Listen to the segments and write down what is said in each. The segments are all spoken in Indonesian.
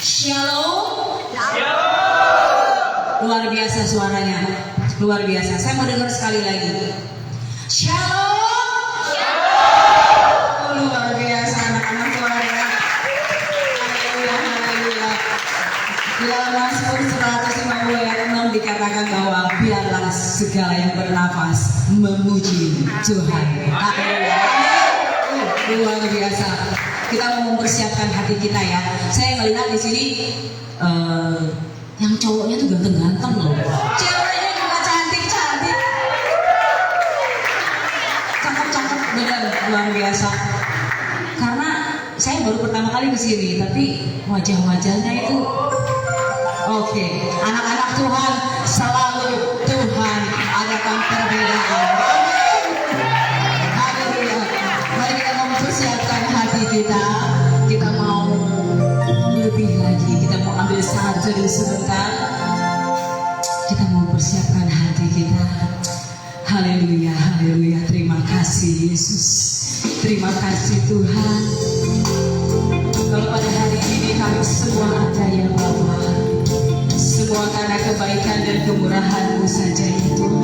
Shalom. Luar biasa suaranya, luar biasa. Saya mau dengar sekali lagi. Shalom. Oh, luar biasa anak-anak suaranya. Haleluya, haleluya. Di dalam Mazmur 150 ayat 6 dikatakan bahwa biarlah segala yang bernafas memuji Tuhan. Haleluya. Luar biasa. Kita mau mempersiapkan hati kita ya. Saya melihat di sini yang cowoknya tuh ganteng-ganteng loh. Ceweknya juga cantik-cantik. Cakep-cakep benar, luar biasa. Karena saya baru pertama kali ke sini, tapi wajah-wajahnya itu oke. Anak-anak Tuhan, selalu Tuhan adakan perbedaan. Haleluya. Mari kita mempersiapkan hati kita. Kita mau lebih lagi. Kita mau ambil saat dulu sebentar. Kita mau persiapkan hati kita. Haleluya, haleluya. Terima kasih Yesus. Terima kasih Tuhan. Kalau pada hari ini kami semua ada ya Bapa. Semua karena kebaikan dan kemurahan-Mu saja itu.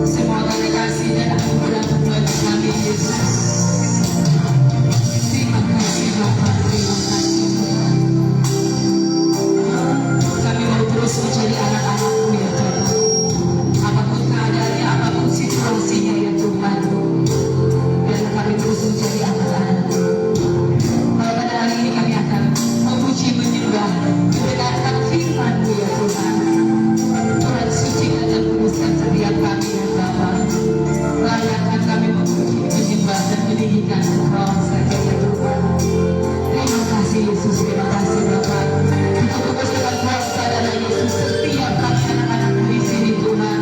Semua karena kasih dan anugerah-Mu bagi kami Yesus. Terima kasih Bapa, terima kasih Tuhan. Kami mau terus menjadi anak-anak-Mu ya Tuhan. Apapun keadaannya, apapun situasinya ya Tuhan. Dan kami terus menjadi anak-anak-Mu. Kalau pada hari ini kami akan memuji, menyembah, mendengarkan firman-Mu ya Tuhan. Tuhan sucikan dan kuduskan setiap kami ya Bapa. Layakkan kami memuji, menyembah dan meninggikan Engkau saja ya Tuhan. Terima kasih Yesus, terima kasih Bapa. Kita fokus dengan kuasa dan Yesus setiap kami anak-anak-Mu di sini Tuhan.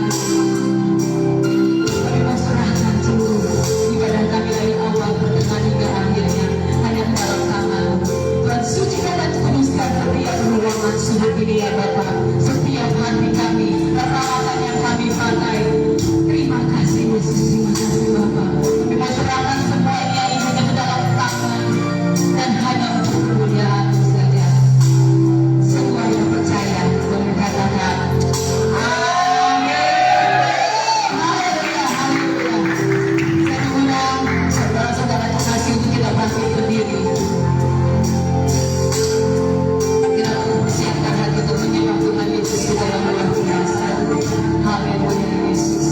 Kami mau serahkan seluruh ibadah kami dari awal pertengahan hingga akhirnya hanya ke dalam tangan. Tuhan sucikan dan kuduskan setiap ruangan sudut ini ya Bapa. Setiap hati kami, peralatan yang kami pakai. Terima kasih Yesus, terima kasih Bapa. Kami mau serahkan semuanya ini hanya ke dalam tangan dan hanya untuk kemuliaan-Mu saja. Semua yang percaya boleh katakan amin. Haleluya, haleluya. Saya mengundang saudara-saudara kekasih untuk kita bangkit berdiri. Kita mempersiapkan hati untuk menyembah Tuhan Yesus kita yang luar biasa. Haleluya Yesus.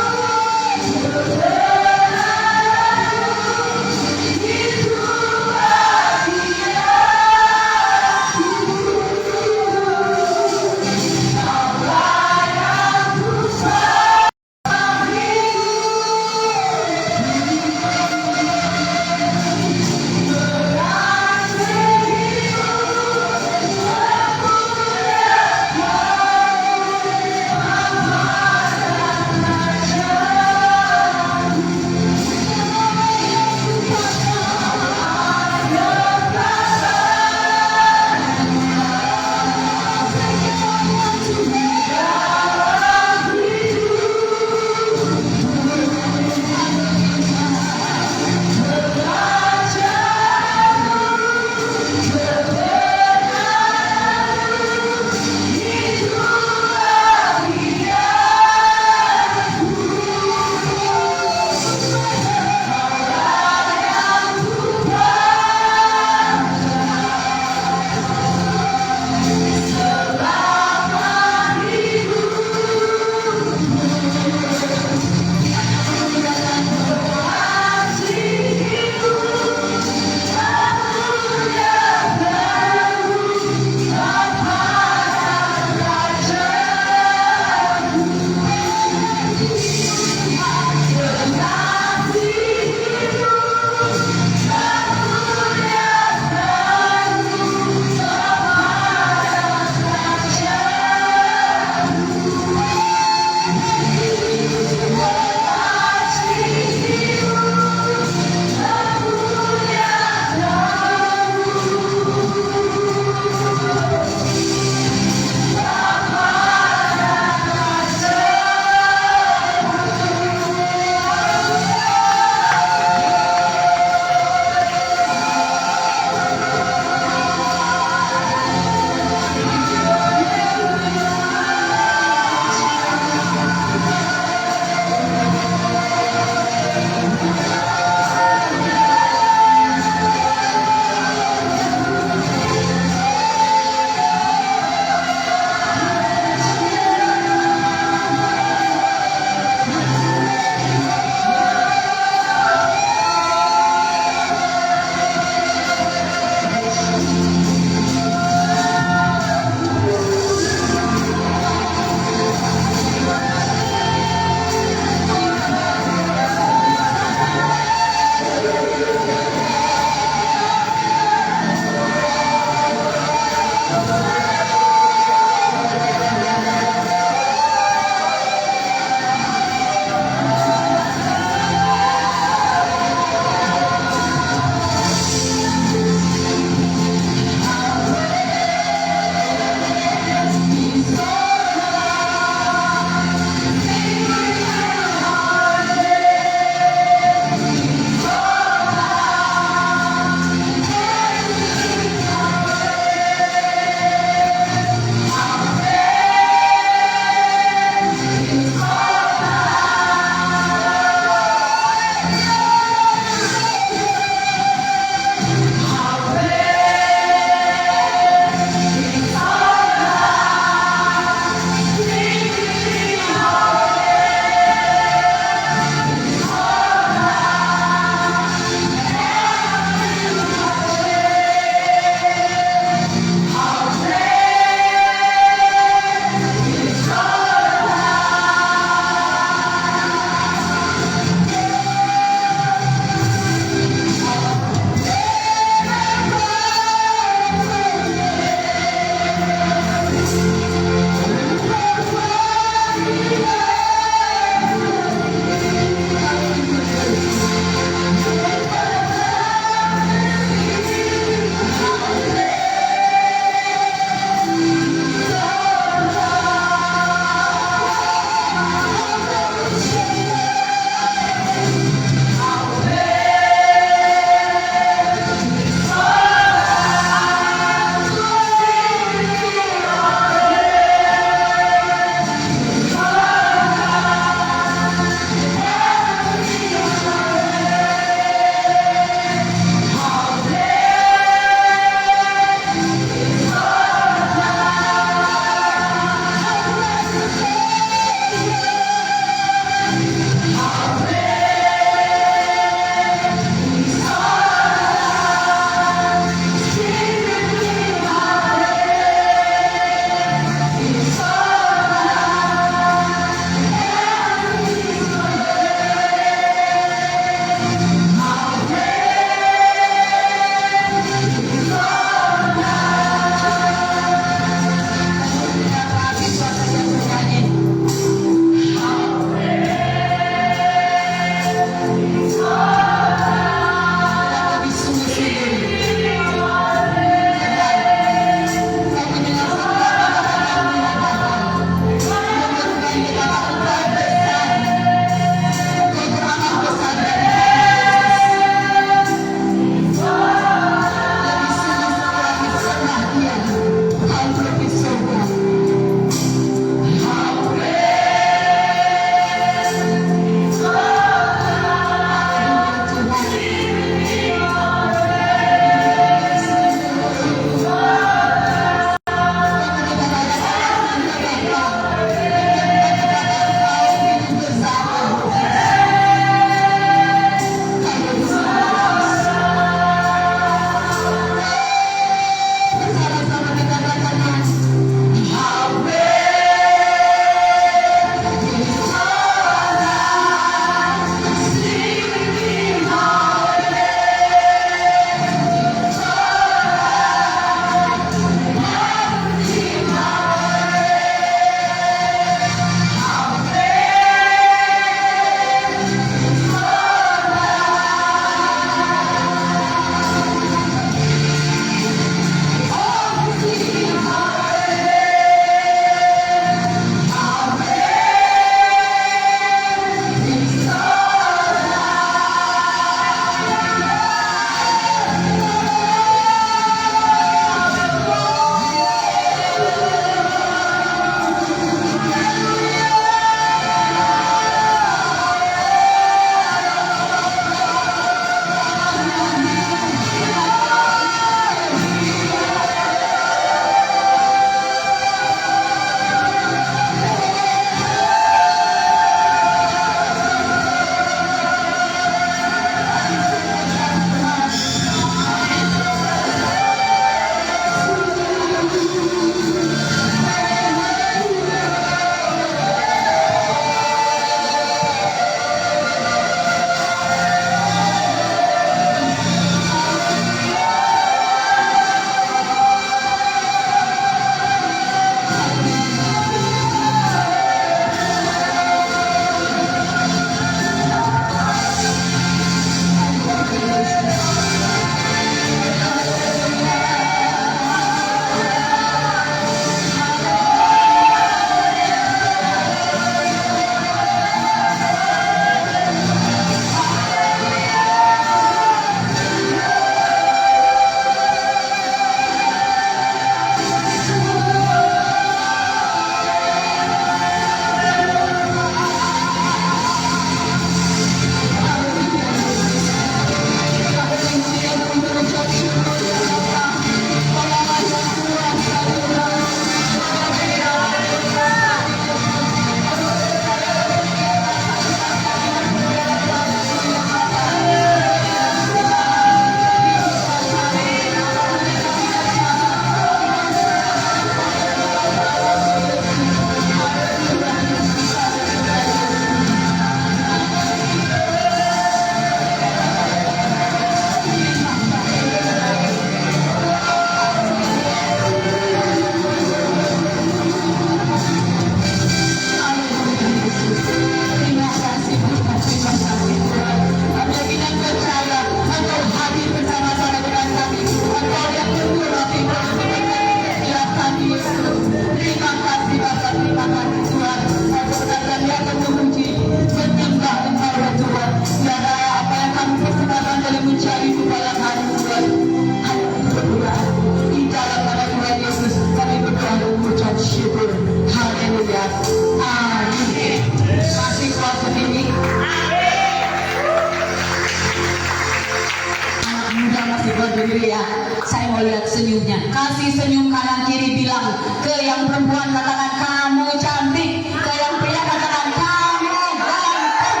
berdiri ya. Saya mau lihat senyumnya. Kasih senyum kanan kiri, bilang ke yang perempuan, katakan kamu cantik. Ke yang pria katakan kamu ganteng.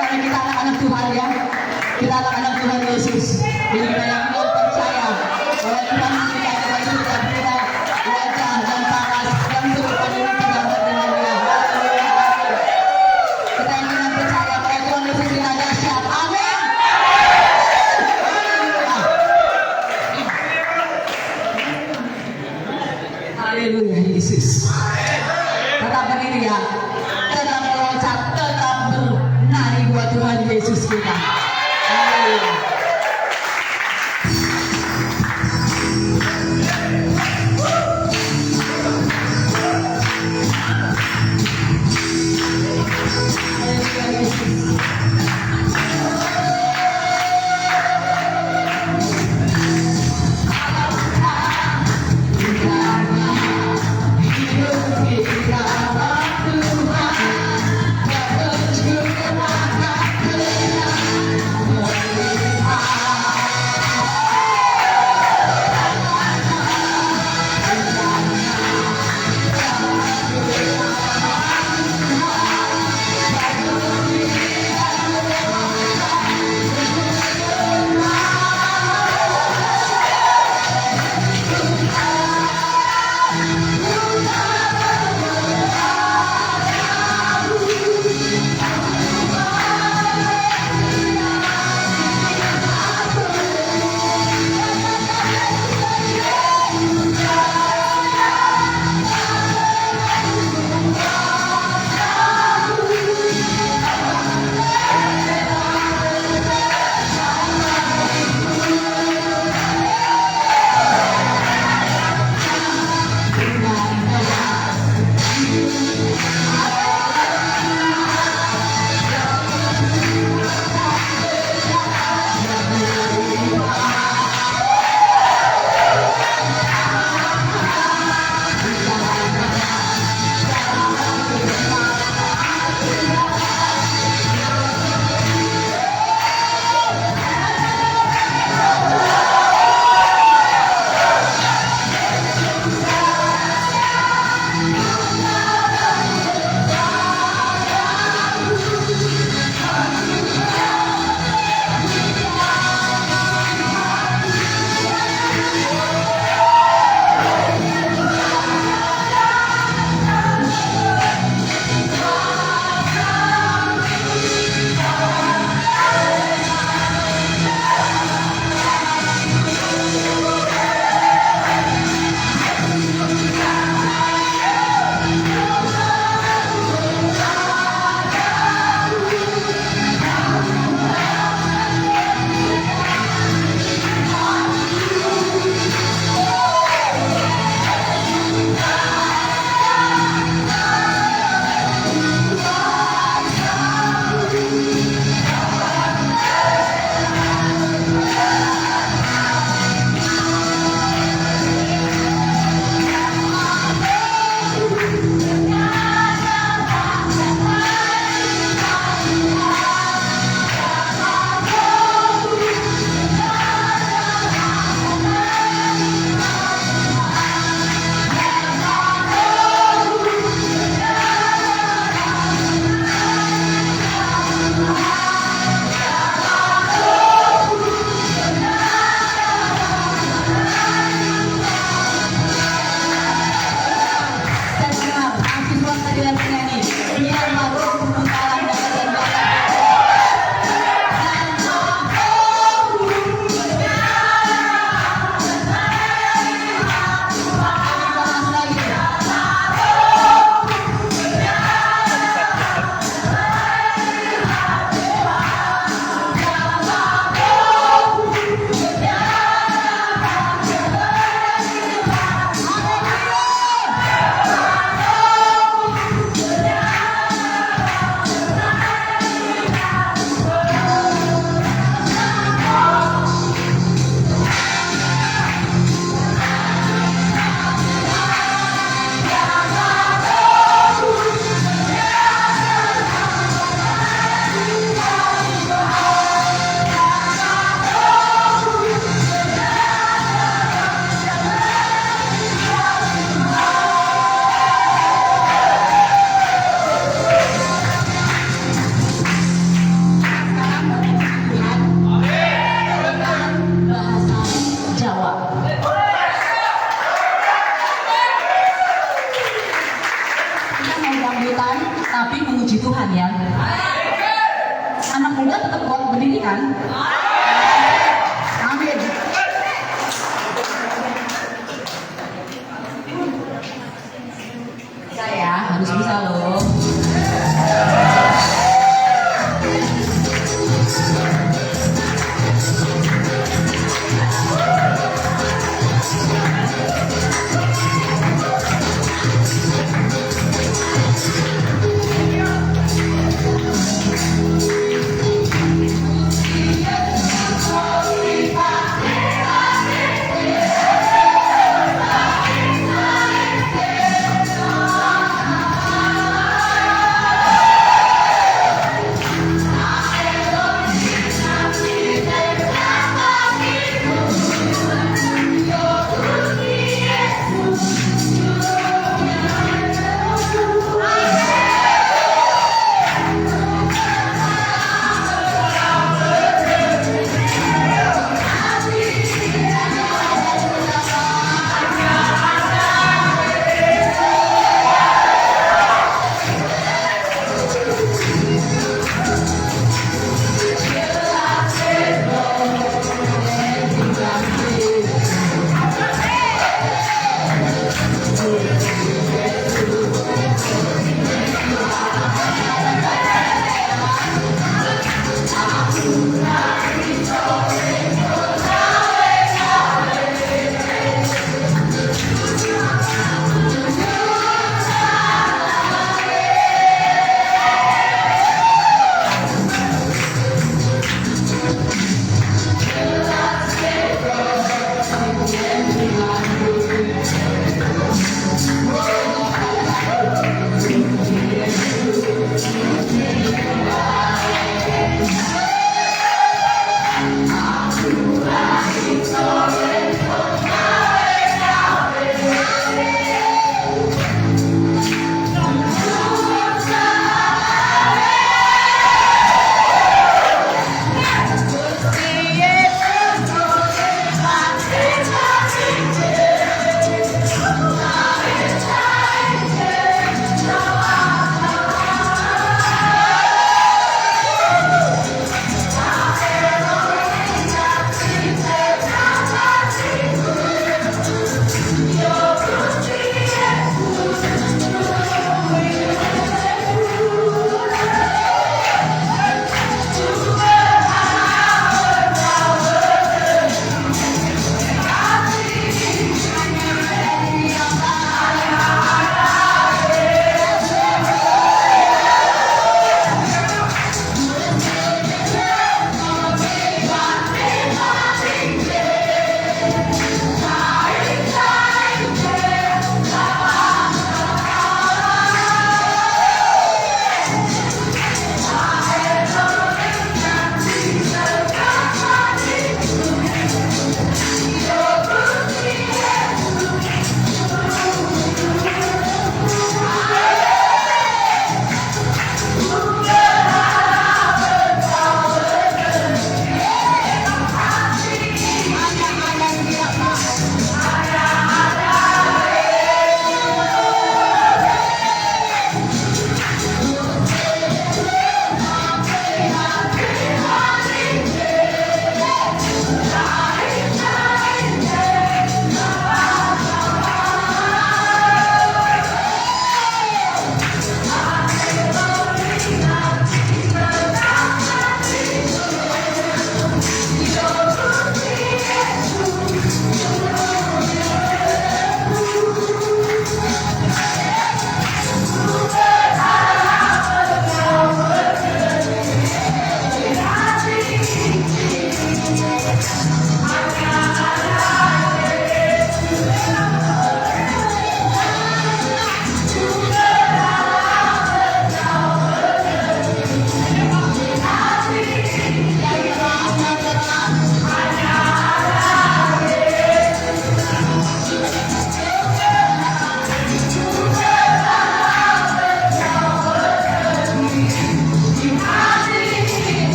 Karena kita anak-anak Tuhan ya. Kita anak-anak Tuhan Yesus. Jadi kita yang belum percaya bahwa Tuhan kita akan surga, kita wajah dan paras dan serupa diri kita dengan Dia. Haleluya. Kita yang benar percaya bahwa Tuhan Yesus kita dahsyat. Amin. Haleluya Yesus. Tetap berdiri ya. Tetap meloncat, tetap bernari buat Tuhan Yesus kita. Haleluya.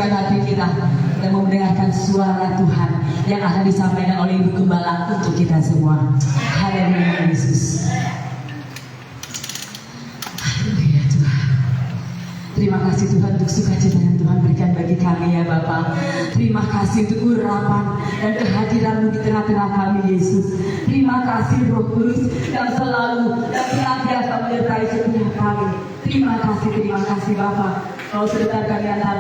menyucikan hati kita dan mendengarkan suara Tuhan yang akan disampaikan oleh Ibu Gembala untuk kita semua. Haleluya Yesus. Haleluya Tuhan. Terima kasih Tuhan untuk sukacita yang Tuhan berikan bagi kami ya Bapa. Terima kasih untuk urapan dan kehadiran-Mu di tengah-tengah kami Yesus. Terima kasih Roh Kudus yang selalu dan senantiasa menyertai setiap kami. Terima kasih Bapa. Kalau sebentar kami akan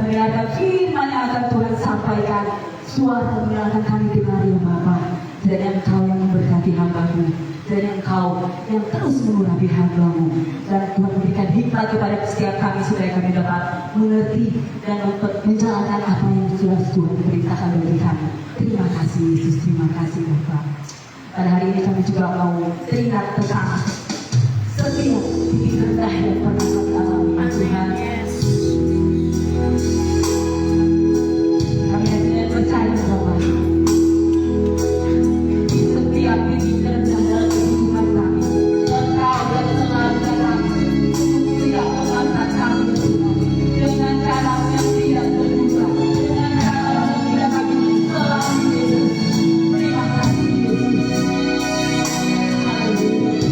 mendengarkan firman yang akan Tuhan sampaikan. Suara yang akan kami dengar ya Bapa. Dan Engkau yang memberkati hamba-Mu. Dan Engkau yang terus mengurapi hamba-Mu. Dan Tuhan berikan hikmat kepada setiap kami supaya kami dapat mengerti dan menjalankan apa yang sudah Tuhan perintahkan bagi kami. Terima kasih Yesus, terima kasih Bapa. Pada hari ini kami juga mau teringat tentang setiap titik rendah yang pernah kami alami Tuhan. Kami hanya percaya Bapa. Setiap titik terendah dalam kehidupan kami, Engkau yang selalu datang tidak memandang kami Tuhan, dengan cara yang tidak terduga, dengan cara yang tidak kami selalu Yesus. Terima kasih Yesus. Haleluya.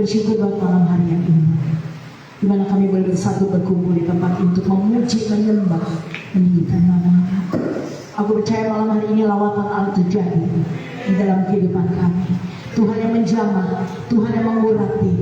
bersyukur buat malam hari yang ini, di mana kami boleh bersatu berkumpul di tempat untuk memuji, menyembah, meninggikan nama-Mu. Aku percaya malam hari ini lawatan Allah terjadi di dalam kehidupan kami. Tuhan yang menjamah, Tuhan yang mengurapi,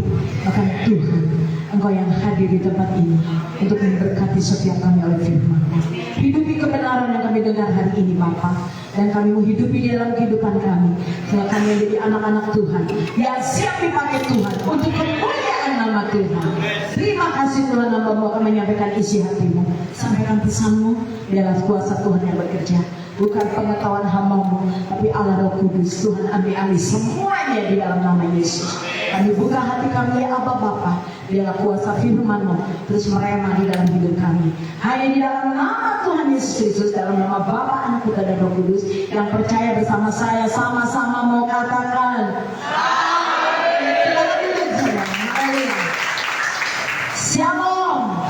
bahkan Tuhan Engkau yang hadir di tempat ini untuk memberkati setiap kami oleh firman-Mu. Hidupi kebenaran yang kami dengar hari ini Bapa, dan kami menghidupi di dalam kehidupan kami, sehingga kami menjadi anak-anak Tuhan yang siap dipakai Tuhan untuk kemuliaan nama Tuhan. Terima kasih Tuhan, hamba-Mu akan menyampaikan isi hati-Mu. Sampaikan pesan-Mu, biarlah kuasa Tuhan yang bekerja. Bukan pengetahuan hamba-Mu, tapi Allah Roh Kudus. Tuhan ambil alih semuanya di dalam nama Yesus. Kami buka hati kami ya Abba Bapa, biarlah kuasa firman-Mu terus merema di dalam hidup kami. Hanya di dalam nama Tuhan Yesus Kristus, dalam nama Bapa, Anak, Putra dan Roh Kudus, yang percaya bersama saya sama-sama mau katakan Shalom.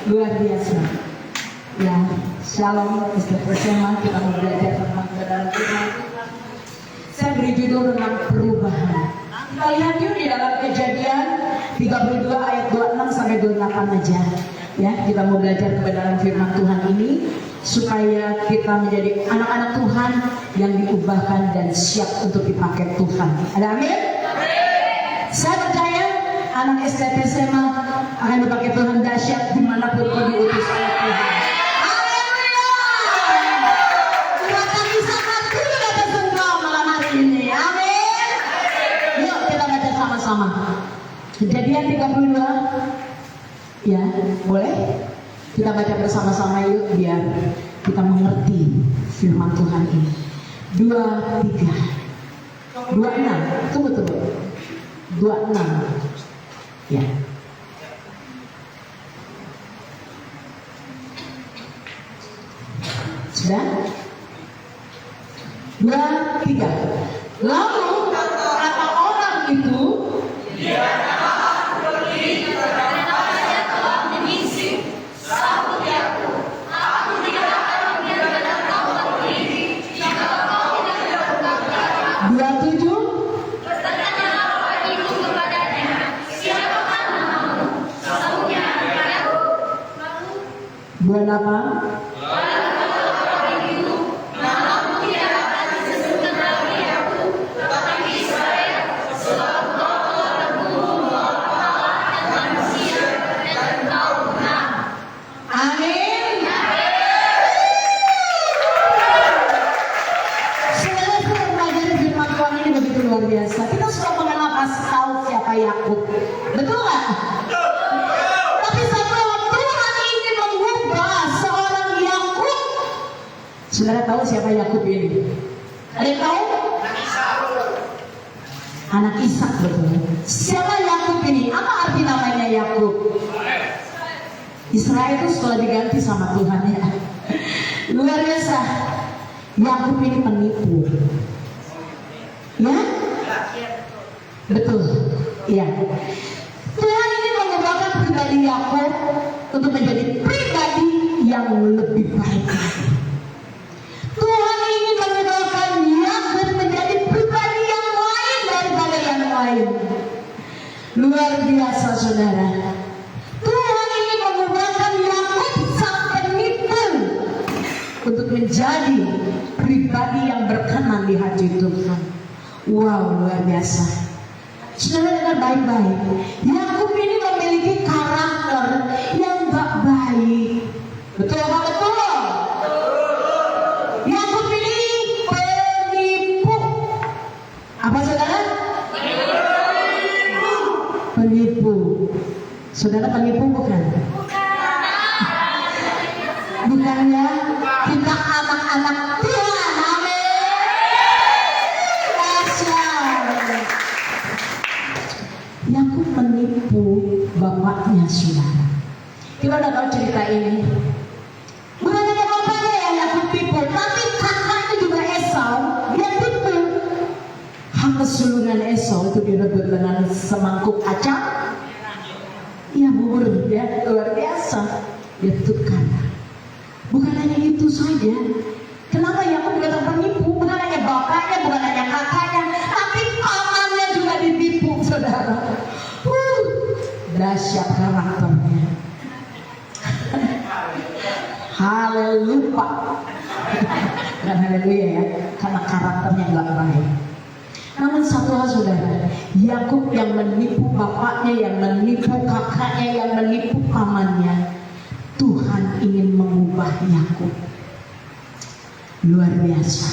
Luar biasa ya. Shalom bersama kita mau belajar tentang kebenaran Tuhan. Saya beri judul tentang perubahan. Kita lihat yuk di dalam Kejadian 32 ayat 26 sampai 28 aja ya. Kita mau belajar kebenaran firman Tuhan ini supaya kita menjadi anak-anak Tuhan yang diubahkan dan siap untuk dipakai Tuhan. Ada amin? Saya percaya anak STT SMA akan dipakai Tuhan dahsyat dimanapun kau diutus oleh Tuhan. Haleluya! Kuasa kisah hati sudah tersentuh malam hari ini. Amin. Yuk kita baca sama-sama. Kejadian 32. Ya, boleh? Kita baca bersama-sama yuk biar kita mengerti firman Tuhan ini. 26. Tunggu. 26. Ya. Sudah? 2, 3. Lalu kata orang itu, dia akan pergi karena saya telah menyisip satu Yakub. Aku tidak akan membiarkan kau pergi jika kau tidak berkata. 27. Bulan apa? Luar biasa. Kita suka mengenal pasti tahu siapa Yakub. Betul nggak? Tapi satu Tuhan ingin mengubah seorang Yakub. Saudara tahu siapa Yakub ini? Ada yang tahu? Anak Ishak, betul. Siapa Yakub ini? Apa arti namanya Yakub? Israel itu setelah diganti sama Tuhan ya. Luar biasa. Yakub ini penipu. Ya? Betul. Iya. Tuhan ini mengubahkan pribadi Yakub untuk menjadi pribadi yang lebih baik. Tuhan ingin mengubahkan Yakub menjadi pribadi yang lain daripada yang lain. Luar biasa saudara. Tuhan ingin mengubahkan Yakub sang penipu untuk menjadi pribadi yang berkenan di hati Tuhan. Wow, luar biasa. Saudara dengar baik-baik. Yakub ini memiliki karakter yang gak baik. Betul apa betul? Yakub ini penipu. Apa saudara? Penipu. Saudara penipu bukan? Bukan ya? Kita anak-anak Tuhan. Yakub menipu bapaknya saudara. Kita udah tahu cerita ini. Bukan hanya bapaknya yang Yakub tipu, tapi kakaknya juga Esau. Dia tipu. Hak kesulungan Esau itu direbut dengan semangkuk kacang. Ya bubur ya, luar biasa. Dia tukar. Bukan hanya itu saja. Kenapa Yakub dikatakan penipu? Bukan hanya bapaknya, bukan hanya kakaknya, tapi pamannya juga ditipu, saudara. Dahsyat karakternya. Haleluya. Dan haleluya ya, karena karakternya nggak baik. Namun satu hal saudara, Yakub yang menipu bapaknya, yang menipu kakaknya, yang menipu pamannya, Tuhan ingin mengubah Yakub. Luar biasa.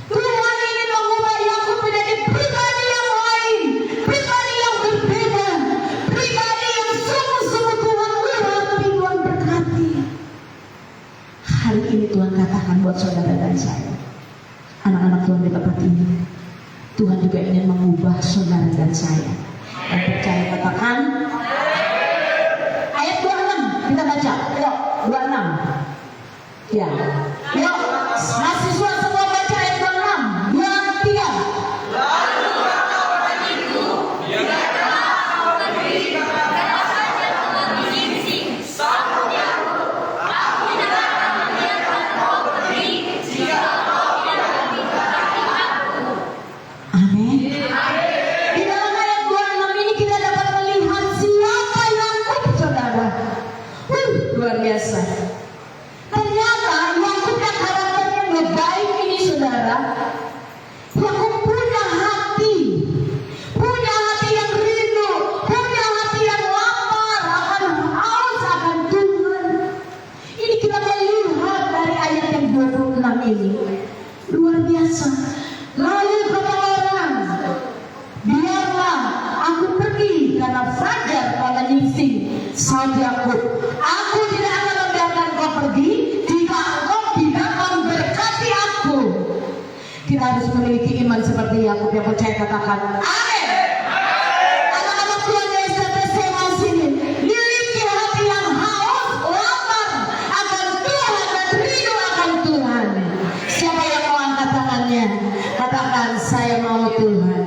Tuhan ingin mengubah Yakub menjadi pribadi yang lain, pribadi yang berbeda, pribadi yang sungguh-sungguh Tuhan urapi, Tuhan berkati. Hari ini Tuhan katakan buat saudara dan saya, anak-anak Tuhan di tempat ini, Tuhan juga ingin mengubah saudara dan saya. Dan percaya katakan ayat 26 kita baca. Yuk 26. Ya. Yuk mahasiswa semua baca ayat 26. 2, 3. Amin. Di dalam ayat 26 ini kita dapat melihat siapa Yakub, saudara. Luar biasa. Ternyata Yakub yang karakternya nggak baik ini, saudara. Yakub punya hati yang rindu, punya hati yang lapar akan haus akan Tuhan. Ini kita melihat dari ayat yang 26 ini. Luar biasa. Lalu kata orang, biarlah aku pergi karena fajar telah menyingsing. Saud Yakub, aku tidak akan membiarkan kau pergi jika engkau tidak memberkati aku. Kita harus memiliki iman seperti Yakub yang percaya, katakan amin. Anak-anak Tuhan yang STPCMA sini, miliki hati yang haus, lapar akan Tuhan dan rindu akan Tuhan. Siapa yang mau angkat tangannya? Katakan saya mau Tuhan.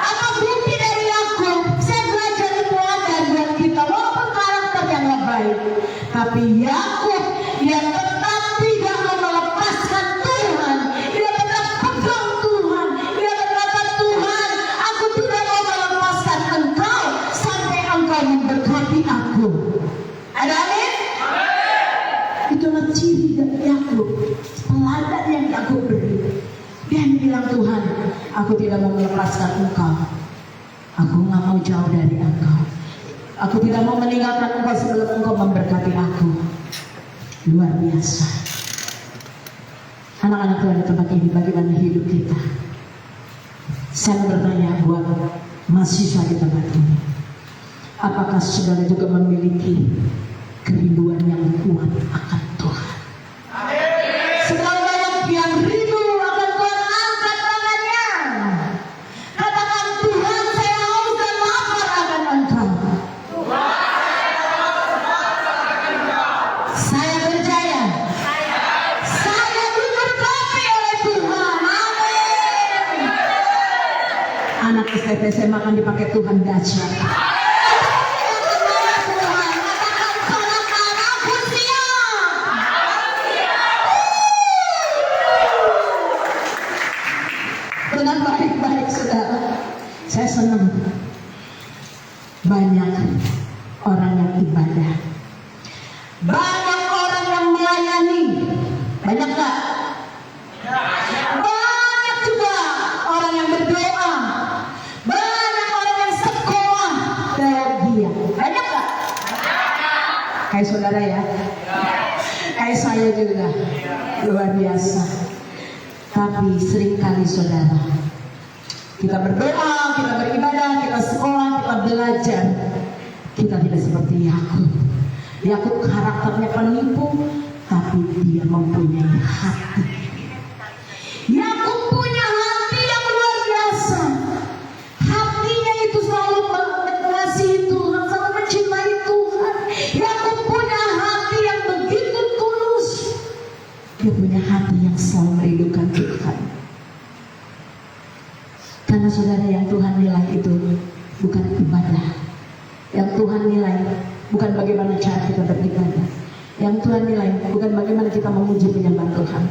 Apa bukti dari Yakub? Saya belajar teladan buat kita, walaupun karakternya nggak baik, tapi Yakub dia tetap tidak mau melepaskan Tuhan. Dia tetap pegang Tuhan. Dia berkata, Tuhan, aku tidak mau melepaskan Engkau sampai Engkau memberkati aku. Ada amin? Itulah ciri dari Yakub, teladan yang Yakub beri. Dia bilang, Tuhan, aku tidak mau melepaskan Engkau. Aku nggak mau jauh dari Engkau. Aku tidak mau meninggalkan Engkau sebelum Engkau memberkati aku. Luar biasa. Anak-anak Tuhan di tempat ini, bagaimana hidup kita? Saya bertanya buat mahasiswa di tempat ini, apakah saudara juga memiliki kerinduan yang kuat akan Tuhan? Seberapa banyak yang rindu akan Tuhan, angkat tangannya. Katakan, Tuhan, saya haus dan lapar akan Engkau. Saya percaya saya diberkati oleh Tuhan. Amin. Anak STPCMA akan dipakai Tuhan dahsyat. Dengan baik-baik, saudara. Saya senang banyak orang yang ibadah, banyak orang yang melayani. Banyak gak? Banyak juga orang yang berdoa, banyak orang yang sekolah teologi. Banyak gak? Kayak saudara ya, kayak saya juga, luar biasa. Tapi seringkali saudara, kita berdoa, kita beribadah, kita sekolah, kita belajar, kita tidak seperti Yakub. Yakub karakternya penipu, tapi dia mempunyai hati. Yakub punya hati yang luar biasa. Hatinya itu selalu mengasihi Tuhan, selalu mencintai Tuhan. Yakub punya hati yang begitu tulus. Dia punya hati yang selalu merindukan Tuhan. Karena saudara, yang Tuhan nilai itu bukan ibadah, Yang Tuhan nilai bukan bagaimana cara kita beribadah. Yang Tuhan nilai bukan bagaimana kita memuji menyembah Tuhan,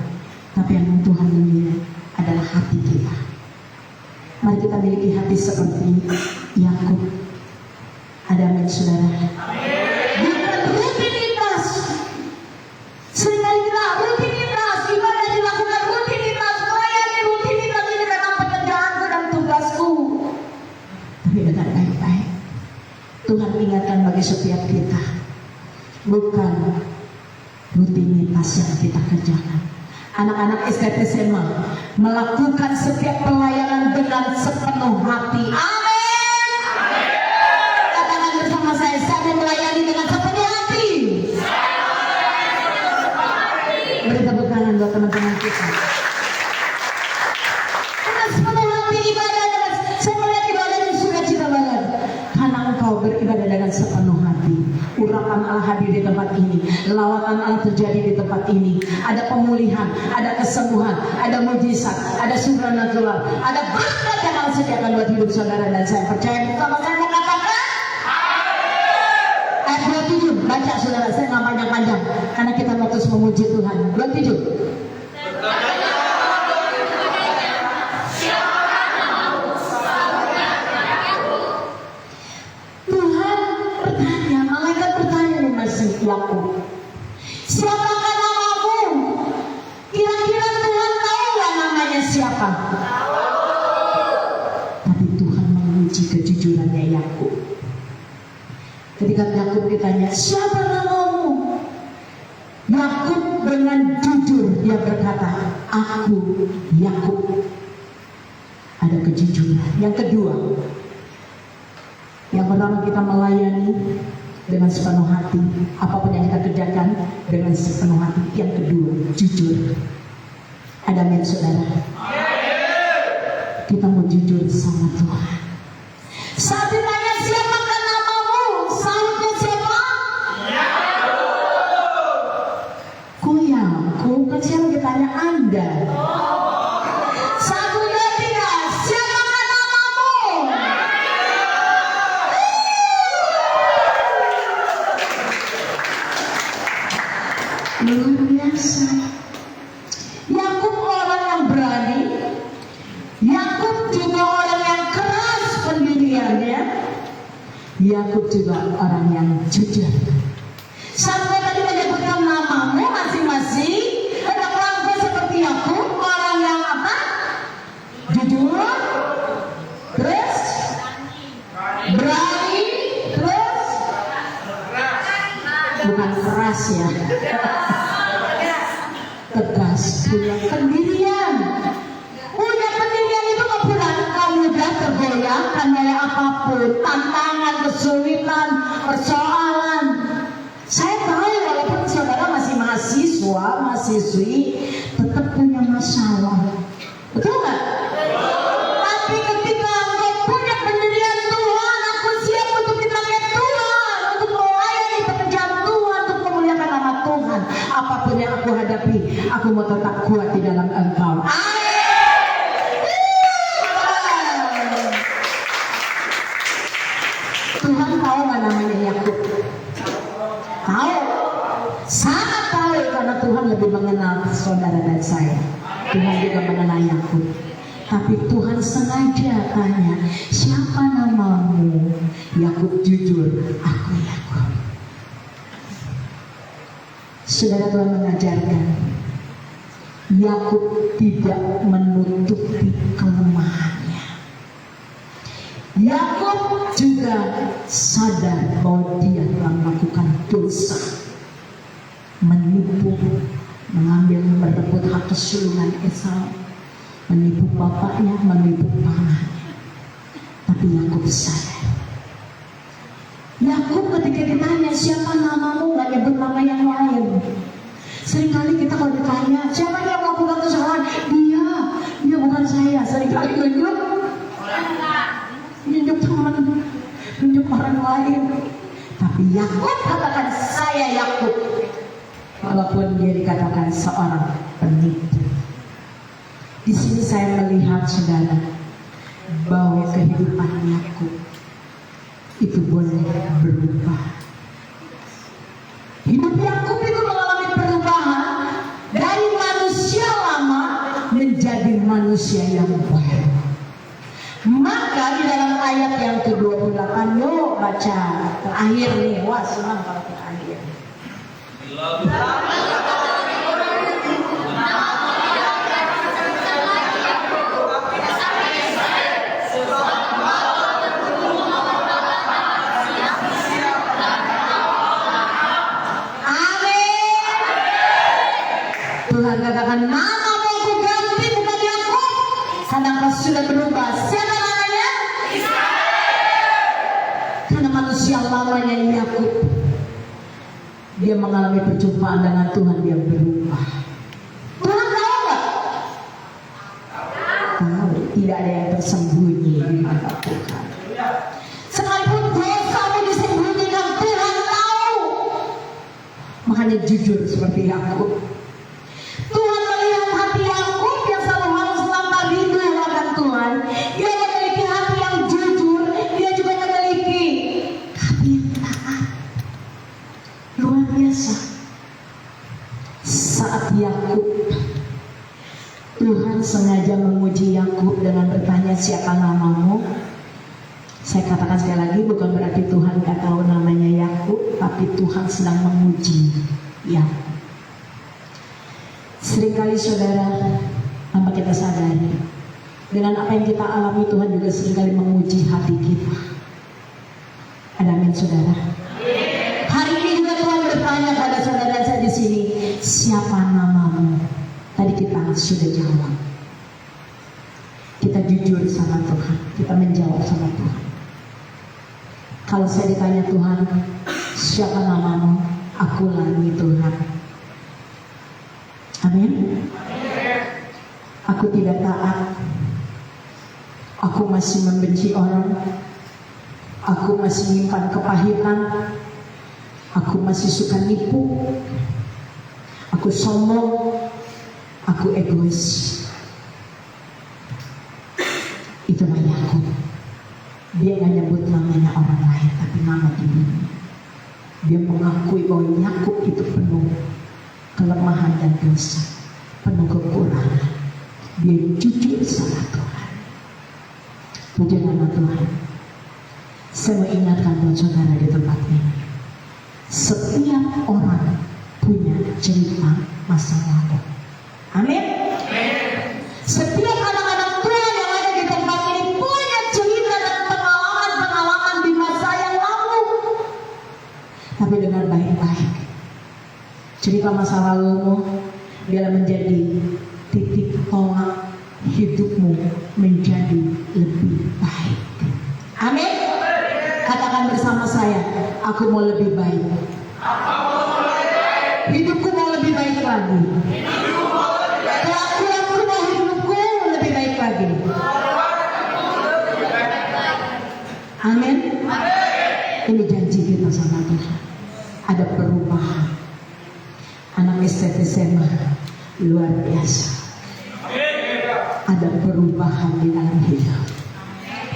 tapi yang Tuhan nilai adalah hati kita. Mari kita miliki hati seperti Yakub. Ada amin, saudara? Bukan rutinitas. Seringkali kita rutinitas, ibadah dilakukan rutinitas, melayani rutinitas, ini memang pekerjaanku dan tugasku. Tapi dengan baik-baik, Tuhan ingatkan bagi setiap kita, bukan rutinitas yang kita kerjakan. Anak-anak SKT SMA melakukan setiap pelayanan dengan sepenuh hati. Amin. Katakan bersama saya mau melayani dengan sepenuh hati. Beri tepuk tangan buat teman-teman kita. Dengan sepenuh hati ibadah dengan, saya melihat ibadah yang sukacita banget. Karena engkau beribadah dengan sepenuh hati. Urapan Allah hadir di tempat ini, lawatan Allah terjadi di tempat ini. Ada pemulihan, ada kesembuhan, ada mujizat, ada supernatural, ada berkat yang Allah sediakan buat hidup saudara dan saya. Percaya bersama saya mau katakan ayat 27, baca saudara, saya nggak panjang-panjang karena kita mau terus memuji Tuhan. 27. Yakub, siapakah namamu? Kira-kira Tuhan tahu nggak namanya siapa? Tapi Tuhan menguji kejujurannya Yakub. Ketika Yakub ditanya, siapa namamu? Yakub dengan jujur dia berkata, aku Yakub. Ada kejujuran. Yang kedua, yang pertama kita melayani dengan sepenuh hati, apapun yang kita kerjakan dengan sepenuh hati. Yang kedua, jujur. Ada amin, saudara? Kita mau jujur sama Tuhan. Saat ditanya siapakah namamu, sahutnya siapa? Kok Yakub? Kan siapa ditanya Anda? Satu, dua, tiga. Siapakah namamu? Luar biasa. Yakub orang yang berani. Yakub juga orang yang keras pendiriannya. Yakub juga orang yang jujur. Sampai tadi menyebutkan namamu masing-masing. Ada orang seperti Yakub, orang yang apa? Jujur, terus berani, terus bukan keras ya. Tegas, punya pendirian. Punya pendirian itu gak pernah mudah tergoyah karena apapun, tantangan, kesulitan, persoalan. Saya tahu walaupun saudara masih mahasiswa, mahasiswi, tetap punya masalah. Betul nggak? Tapi ketika engkau punya pendirian Tuhan, aku siap untuk dipakai Tuhan, untuk melayani pekerjaan Tuhan, untuk memuliakan nama Tuhan. Apapun yang aku hadapi, aku mau tetap kuat di dalam Engkau. Tuhan tahu nggak namanya Yakub? Tahu, sangat tahu karena Tuhan lebih mengenal saudara dan saya. Tuhan juga mengenal Yakub. Tapi Tuhan sengaja tanya, siapa namamu? Yakub jujur, aku Yakub. Saudara, Tuhan mengajarkan Yakub tidak menutupi kelemahannya. Yakub juga sadar bahwa dia telah melakukan dosa, menipu, mengambil, merebut hak kesulungan Esau, menipu bapaknya, menipu pamannya. Tapi Yakub sadar. Yakub ketika ditanya siapa namamu, nggak nyebut nama yang lain. Seringkali kita kalau ditanya siapa yang melakukan kesalahan, dia bukan saya. Seringkali nunjuk teman, nunjuk orang lain. Tapi Yakub katakan saya Yakub, walaupun dia dikatakan seorang penipu. Di sini saya melihat saudara bahwa kehidupan Yakub itu boleh berubah. Hidup Yakub itu mengalami perubahan dari manusia lama menjadi manusia yang baru. Maka di dalam ayat yang ke-28, yuk baca terakhir nih. Wah, senang kalau terakhir. Tuhan katakan, nama mau aku ganti bukan Yakub, karena kau sudah berubah. Siapa namanya? Karena manusia lamanya Yakub, dia mengalami perjumpaan dengan Tuhan, dia berubah. Tuhan tahu nggak? Tahu, tidak ada yang tersembunyi di mata Tuhan. Sekalipun dosamu disembunyikan, Tuhan tahu. Makanya jujur seperti Yakub. Tuhan melihat hati Yakub yang selalu harus tanpa rindu akan Tuhan. Dia memiliki hati yang jujur. Dia juga memiliki hati yang taat. Luar biasa. Saat Yakub, Tuhan sengaja menguji Yakub dengan bertanya, siapa namamu? Saya katakan sekali lagi, bukan berarti Tuhan gak tahu namanya Yakub, tapi Tuhan sedang menguji Yakub. Seringkali saudara, tanpa kita sadari, dengan apa yang kita alami, Tuhan juga seringkali menguji hati kita. Ada amin saudara? Hari ini juga Tuhan bertanya pada saudara saya di sini, siapa namamu? Tadi kita sudah jawab. Kita jujur sama Tuhan, kita menjawab sama Tuhan. Kalau saya ditanya Tuhan, siapa namamu? Aku lagi Tuhan. Amin. Aku tidak taat. Aku masih membenci orang. Aku masih menyimpan kepahitan. Aku masih suka nipu. Aku sombong. Aku egois. Itulah Yakub. Dia nggak nyebut namanya orang lain, tapi nama dirinya. Dia mengakui bahwa Yakub itu penuh kelemahan dan dosa, penuh kekurangan. Dia jujur sama Tuhan. Puji nama Tuhan. Saya mau ingatkan buat saudara di tempat ini, setiap orang punya cerita masa lalu. Amin. Setiap anak-anak Tuhan yang ada di tempat ini punya cerita dan pengalaman-pengalaman di masa yang lalu, tapi dengan baik-baik. Cerita masa lalumu biarlah menjadi titik tolak hidupmu menjadi lebih baik. Amin. Katakan bersama saya, aku mau lebih baik. Hidupku mau lebih baik lagi. Kelakuanku mau hidupku lebih baik lagi. Amin. Ini janji kita sama Tuhan. Ada perubahan. Anak SMA luar biasa. Ada perubahan di dalam hidup.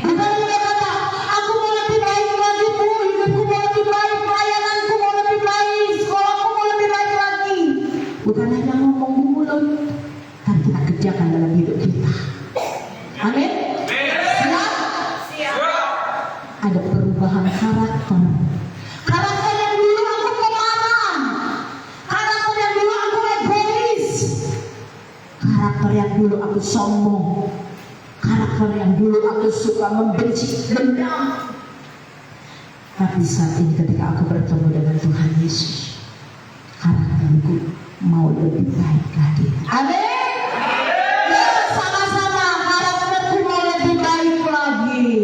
Bukan dia kata, aku mau lebih baik lagi Bu, hidupku mau lebih baik, pelayananku mau lebih baik, sekolahku mau lebih baik lagi. Bukan hanya ngomong di mulut, tapi kita kerjakan dalam hidup kita. Amin. Siap? Ada perubahan karakter. Karakter yang dulu aku pemarah, karakter yang dulu aku egois, karakter yang dulu aku sombong, karakter yang dulu aku suka membenci, dendam. Tapi saat ini ketika aku bertemu dengan Tuhan Yesus, karakterku mau lebih baik lagi. Amin. Ya, sama-sama karakterku mau lebih baik lagi.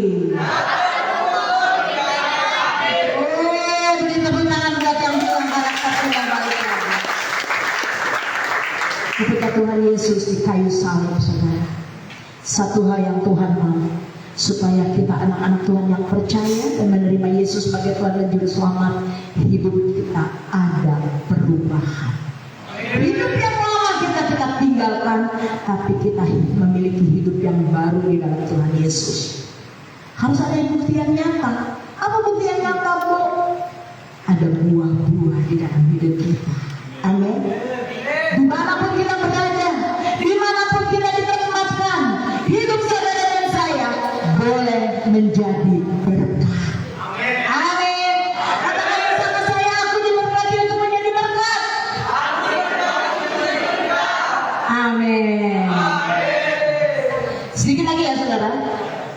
Ketika Tuhan Yesus di kayu salib, saudara, satu hal yang Tuhan mau, supaya kita anak-anak Tuhan yang percaya dan menerima Yesus sebagai Tuhan dan Juru Selamat, hidup kita ada perubahan. Hidup yang lama kita tinggalkan, tapi kita memiliki hidup yang baru di dalam Tuhan Yesus. Harus ada bukti yang nyata. Apa bukti hidup kita. Amin. Dimanapun kita berada, dimanapun kita ditempatkan, hidup saudara dan saya boleh menjadi berkah. Amin. Katakan bersama saya, aku diberkati untuk menjadi berkat. Amin. Sedikit lagi ya saudara.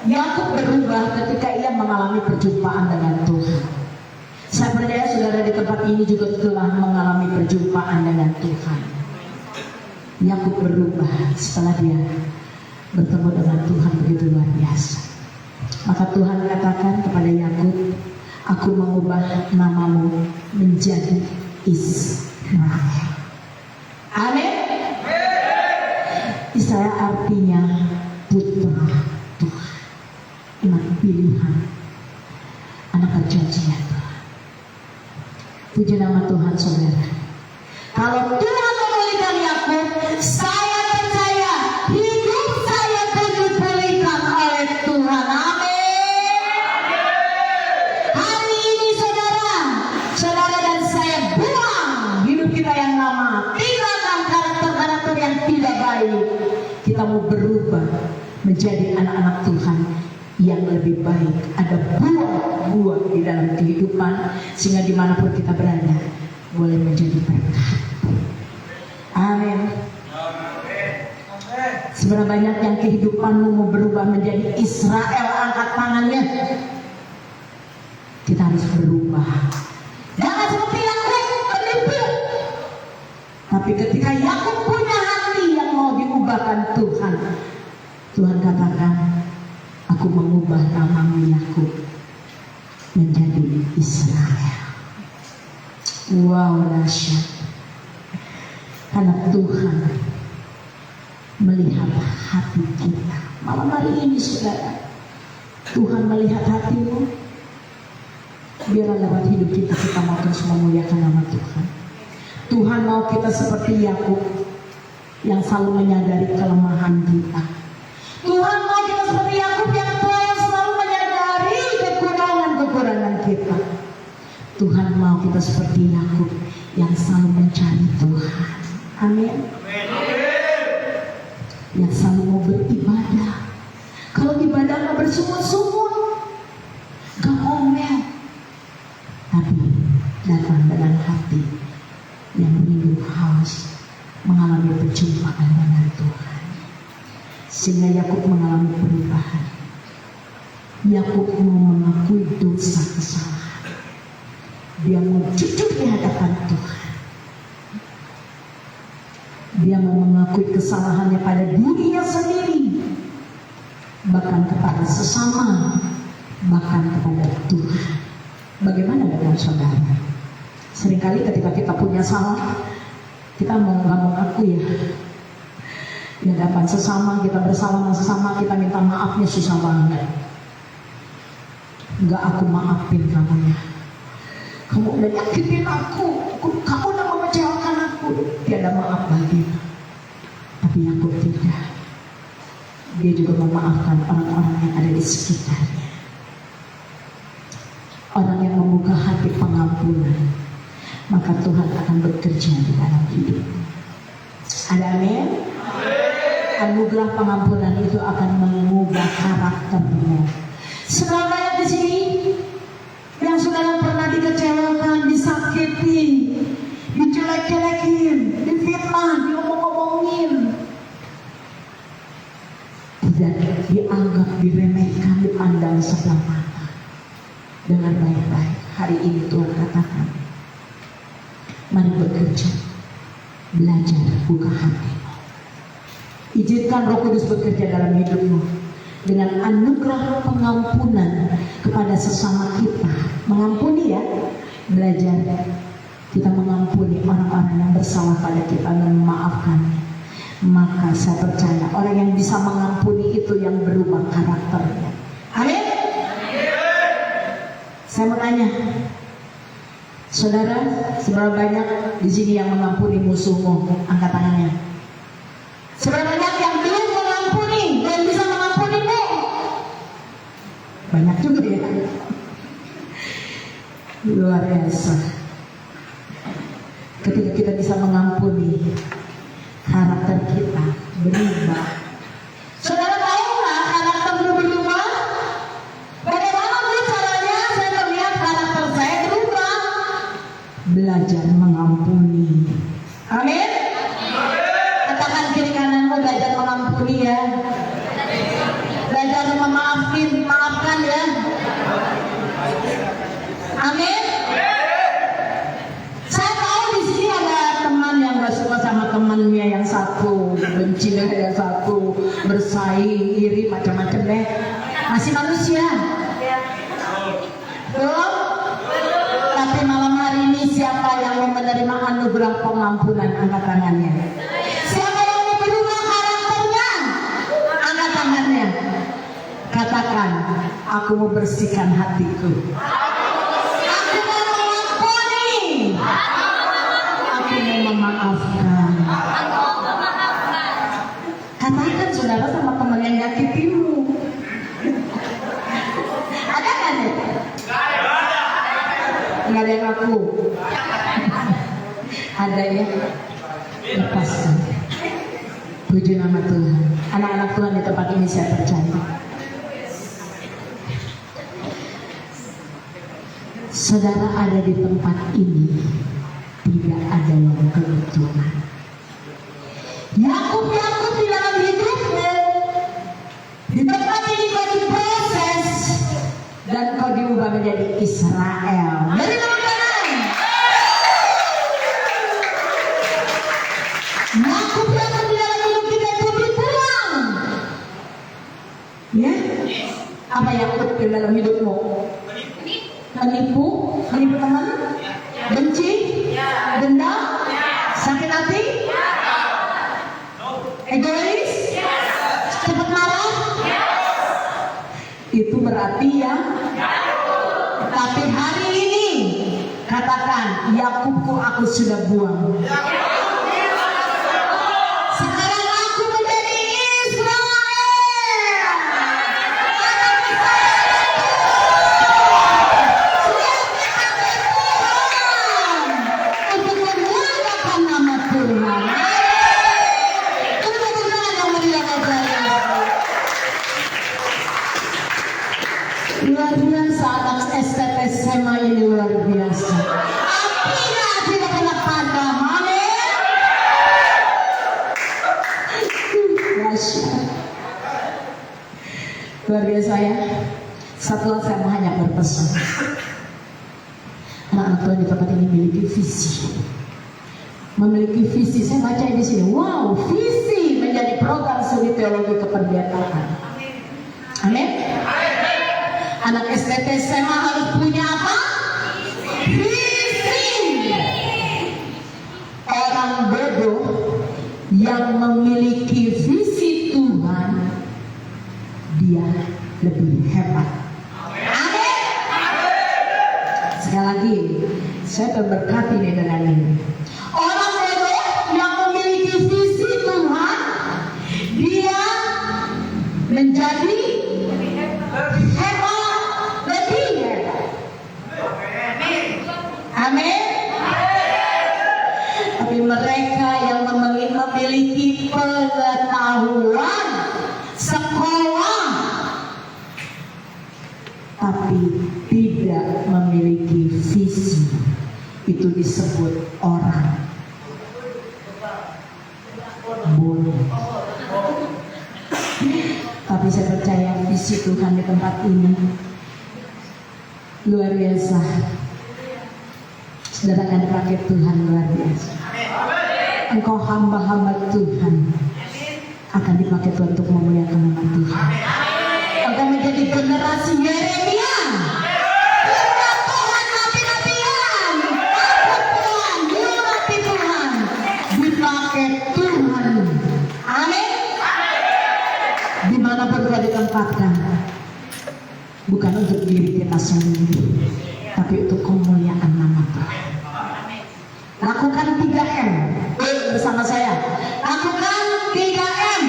Yakub berubah ketika ia mengalami perjumpaan dengan Tuhan. Saya percaya saudara di tempat ini juga telah mengalami perjumpaan dengan Tuhan. Yakub berubah setelah dia bertemu dengan Tuhan begitu luar biasa. Maka Tuhan katakan kepada Yakub, aku mengubah namamu menjadi Israel. Amin. Israel artinya putra Tuhan, anak pilihan, anak perjanjian Tuhan. Puji nama Tuhan saudara. Kalau Tuhan memulihkan Yakub, saya percaya hidup saya pun dipulihkan oleh Tuhan. Amin. Hari ini saudara dan saya buang hidup kita yang lama, tinggalkan karakter-karakter yang tidak baik. Kita mau berubah menjadi anak-anak Tuhan yang lebih baik. Ada buah-buah di dalam kehidupan, sehingga dimanapun kita berada boleh menjadi berkat. Amin. Seberapa banyak yang kehidupanmu mau berubah menjadi Israel, angkat tangannya. Kita harus berubah. Jangan seperti Yakub menipu. Tapi ketika Yakub punya hati yang mau diubahkan Tuhan, Tuhan katakan, aku mengubah namamu Yakub menjadi Israel. Wow, dahsyat. Karena Tuhan melihat hati kita. Malam hari ini saudara, Tuhan melihat hatimu. Biarlah lewat hidup kita mau terus memuliakan nama Tuhan. Tuhan mau kita seperti Yakub yang selalu menyadari kelemahan kita. Tuhan mau kita seperti Yakub yang selalu menyadari kekurangan kita. Tuhan mau kita seperti Yakub yang selalu mencari Tuhan. Amin. Yang selalu mau beribadah. Kalau ibadah nggak bersungut-sungut, nggak ngomel, tapi datang dengan hati yang rindu haus mengalami perjumpaan dengan Tuhan. Sehingga Yakub mengalami perubahan. Yakub mau mengakui dosa kesalahan. Dia mau jujur di hadapan Tuhan. Dia mau mengakui kesalahannya pada dirinya sendiri, bahkan kepada sesama, bahkan kepada Tuhan. Bagaimana dengan saudara? Seringkali ketika kita punya salah, kita mau nggak mengakui ya. Di hadapan sesama, kita bersalah sama sesama, kita minta maafnya susah banget. Enggak, aku maafin kamu ya. Kamu udah nyakitin aku, kamu udah mengecewakan aku. Tiada maaf lagi. Tapi Yakub tidak. Dia juga memaafkan orang-orang yang ada di sekitarnya. Orang yang membuka hati pengampunan, maka Tuhan akan bekerja di dalam hidupnya. Ada amin? Anugerah pengampunan itu akan mengubah karaktermu. Saudara banyak di sini yang saudara pernah dikecewakan, disakiti, dijelek-jelekin, difitnah, diomong-omongin, tidak dianggap, diremehkan, dipandang sebelah mata. Dengan baik-baik, hari ini Tuhan katakan, mari bekerja, belajar, buka hatimu. Izinkan Roh Kudus bekerja dalam hidupmu dengan anugerah pengampunan kepada sesama kita. Mengampuni ya, belajar kita mengampuni orang-orang yang bersalah pada kita dan memaafkannya. Maka saya percaya orang yang bisa mengampuni itu yang berubah karakternya. Amin. Saya mau tanya, saudara, seberapa banyak di sini yang mengampuni musuhmu? Angkat tangannya. Seberapa banyak yang belum mengampuni dan bisa mengampunimu? Banyak juga ya. Luar biasa. bagi kita bisa mengampuni, karakter kita berubah. Saudara tahu nggak karaktermu berubah? Bagaimana Bu caranya saya melihat karakter saya berubah? Belajar mengampuni. Amin. Katakan kiri kananmu, belajar mengampuni ya. Belajar maafkan ya. Amin. Saya tahu di sini ada teman yang gak suka sama temannya yang satu, benci dengan yang satu, bersaing, iri, macam-macam deh. Masih manusia. Belum? Tapi malam hari ini siapa yang mau menerima anugerah pengampunan? Angkat tangannya. Siapa yang mau berubah karakternya? Angkat tangannya. Katakan, aku mau bersihkan hatiku. Aku mau mengampuni. Aku mau memaafkan. Katakan saudara sama teman yang nyakitimu. Ada kan ya? Nggak ada yang aku. Ada ya? Lepaskan. Puji nama Tuhan. Anak-anak Tuhan di tempat ini saya percaya. Saudara ada di tempat ini, tidak ada yang kebetulan. Yakub di dalam hidupmu, di tempat ini kau diproses dan kau diubah menjadi Israel. Dari tangan kanan. Yakub di dalam hidup kita itu dibuang. Ya? Apa Yakub di dalam hidupmu? Menipu teman, benci, dendam, sakit hati, egois, cepat marah, itu berarti ya. Tapi hari ini katakan, Yakubku aku sudah buang. Sekarang aku menjadi Israel. Luar biasa anak STT SMA ini luar biasa. Apinya tidak kena padam. Amin. Luar biasa ya. Satu hal saya mau hanya berpesan. Anak-anak Tuhan di tempat ini memiliki visi. Memiliki visi. Saya baca di sini. Wow, visi menjadi program studi teologi keperbiataan. Amin. Anak STT SMA harus punya apa? Visi. Orang bodoh yang memiliki visi Tuhan, dia lebih hebat. Amin. Sekali lagi, saya terberkati nih dengan ini. Orang bodoh yang memiliki visi Tuhan, dia menjadi hebat. Amin. Tapi mereka yang memiliki pengetahuan sekolah tapi tidak memiliki visi, itu disebut orang bodoh. Tapi saya percaya visi Tuhan di tempat ini luar biasa. Saudara akan dipakai Tuhan luar biasa. Engkau hamba-hamba Tuhan akan dipakai Tuhan untuk memuliakan nama Tuhan. Engkau menjadi generasi Yeremia. Firman Tuhan mati-matian. Tuhan, dirati Tuhan, dipakai Tuhan. Amin. Dimanapun kau ditempatkan, bukan untuk diri kita sendiri, tapi untuk kemuliaan nama Tuhan. Lakukan 3M bersama saya. Lakukan 3M.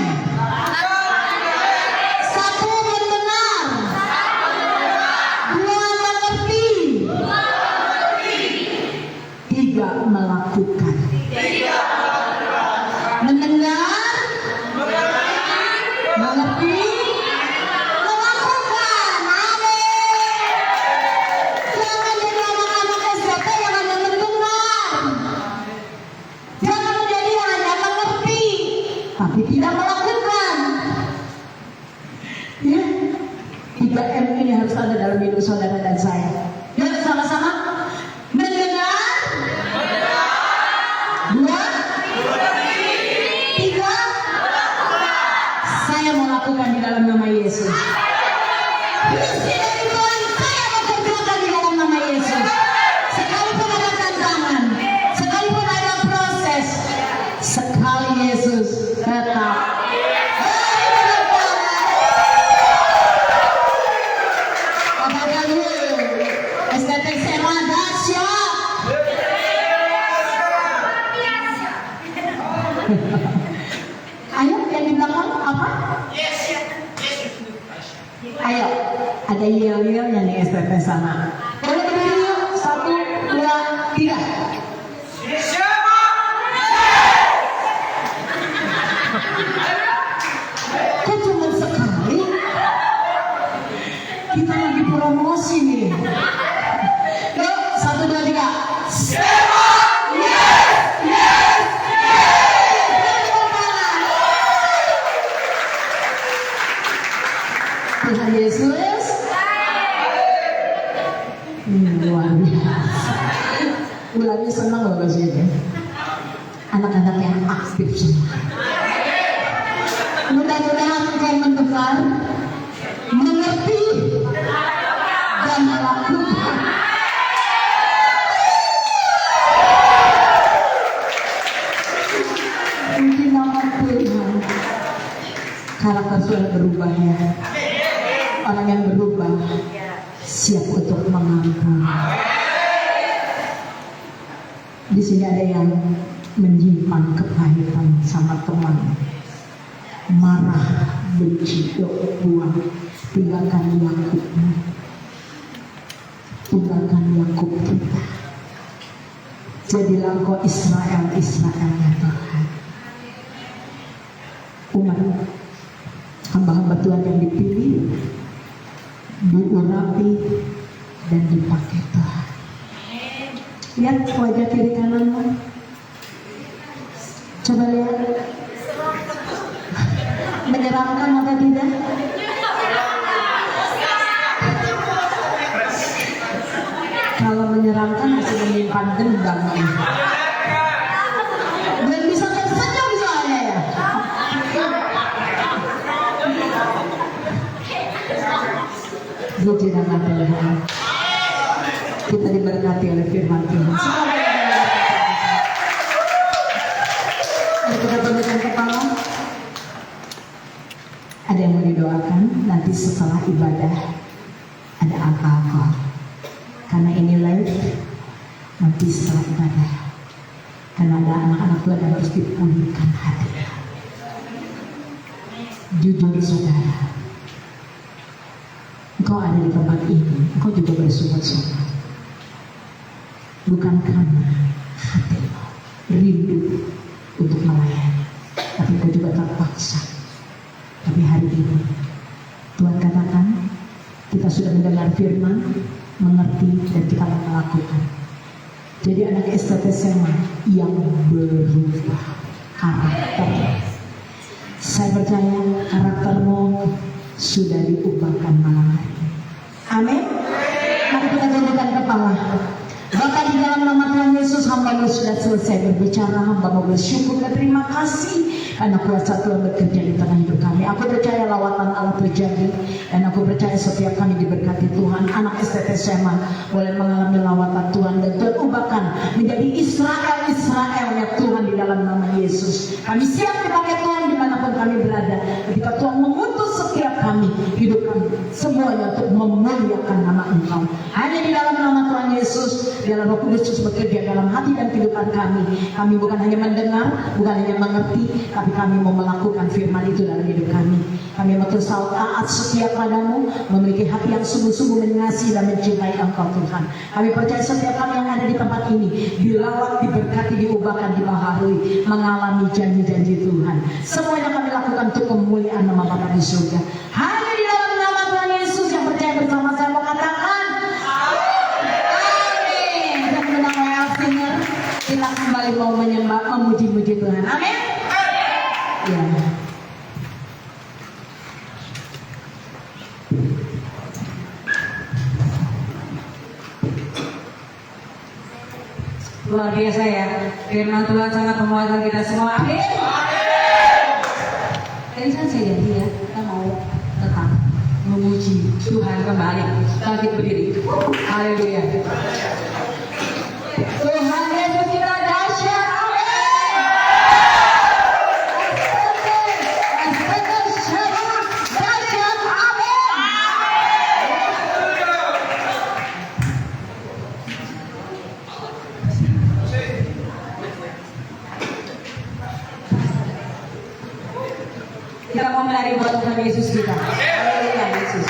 1 mendengar, 2 mengerti, 3 melakukan. tapi tidak melakukan. Ya, 3M ini harus ada dalam hidup saudara dan saya. Yuk sama-sama. Mendengar. 2, 3. Saya mau lakukan di dalam nama Yesus. Misi dari Tuhan saya mau kerjakan di dalam nama Yesus. Sekalipun ada tantangan, sekalipun ada proses, sekali Yesus tetap. Apakah lu estetik SMA dahsyat? Ayo yang di belakang apa? Ayo, ada yel-yelnya nih STP sana. Boleh berdiri yuk, 1, 2, 3. Kok cuma sekali? Kita lagi promosi nih. Yuk, 1, 2, 3. Tuhan Yesus. Luar biasa. Ulangnya senang loh ke sini. Anak-anak yang aktif semua. Mudah-mudahan engkau mendengar, mengerti, dan melakukan. Mungkin nama Tuhan. Karakter sudah berubah ya. Orang yang berubah siap untuk mengampuni. Di sini ada yang menyimpan kepahitan sama teman, marah, benci, buang. Tinggalkan Yakub, tinggalkan Yakub kita. Jadilah engkau Israel, Israelnya Tuhan. Umat hamba-hamba Tuhan yang dipilih, diurapi dan dipakai Tuhan. Lihat wajah kiri kananmu. Coba lihat. Menyeramkan atau tidak? Kalau menyeramkan masih menyimpan dendam. Dan bisa tersenyum soalnya ya. Puji nama Tuhan. Kita diberkati oleh firman Tuhan. Mari kita tundukkan kepala. Ada yang mau didoakan nanti setelah ibadah. Ada alkohol. Karena ini live nanti setelah ibadah. Karena ada anak-anak Tuhan yang harus dipulihkan hatinya. Jujur saudara, engkau ada di tempat ini, engkau juga bersungut-sungut. Bukan karena hatimu rindu untuk melayani, tapi engkau juga terpaksa. Tapi hari ini Tuhan katakan kita sudah mendengar firman, mengerti dan kita mau melakukan. Jadi anak STT SMA yang berubah karakter. Saya percaya karaktermu sudah diubahkan malam hari ini. Amin. Mari kita tundukkan kepala. Bapak di dalam nama Tuhan Yesus, hamba-Mu sudah selesai berbicara. Hamba-Mu bersyukur dan terima kasih karena kuasa Tuhan bekerja di tengah hidup kami. Aku percaya lawatan Allah terjadi dan aku percaya setiap kami diberkati Tuhan. Anak STT SMA boleh mengalami lawatan Tuhan dan Tuhan ubahkan menjadi Israel ya Tuhan di dalam nama Yesus. Kami siap dipakai Tuhan dimanapun kami berada. Ketika Tuhan mengutus setiap kami, hidup kami semuanya untuk memuliakan nama Engkau. Hanya di dalam nama Tuhan Yesus, di dalam Roh Kudus bekerja dalam hati dan kehidupan kami. Kami bukan hanya mendengar, bukan hanya mengerti, tapi kami mau melakukan firman itu dalam hidup kami. Kami mau terus taat setia padamu, memiliki hati yang sungguh-sungguh mengasihi dan mencintai Engkau Tuhan. Kami percaya setiap kami yang ada di tempat ini dilawat, diberkati, diubahkan, dibaharui, mengalami janji-janji Tuhan. Semuanya kami lakukan untuk kemuliaan nama Bapa di surga. Hanya di dalam nama Tuhan Yesus yang percaya bersama saya mengatakan amin. Dan menang WL Singer, kita kembali mau menyembah, memuji-muji Tuhan. Amin. Ya. Luar biasa ya. Firman Tuhan sangat memuaskan kita semua. Amin. Tadi kan saya janji ya, kita mau tetap memuji Tuhan kembali. Bangkit berdiri. Haleluya. Tuhan Yesus kita dahsyat. Kita mau menari buat Tuhan Yesus kita. Haleluya Yesus.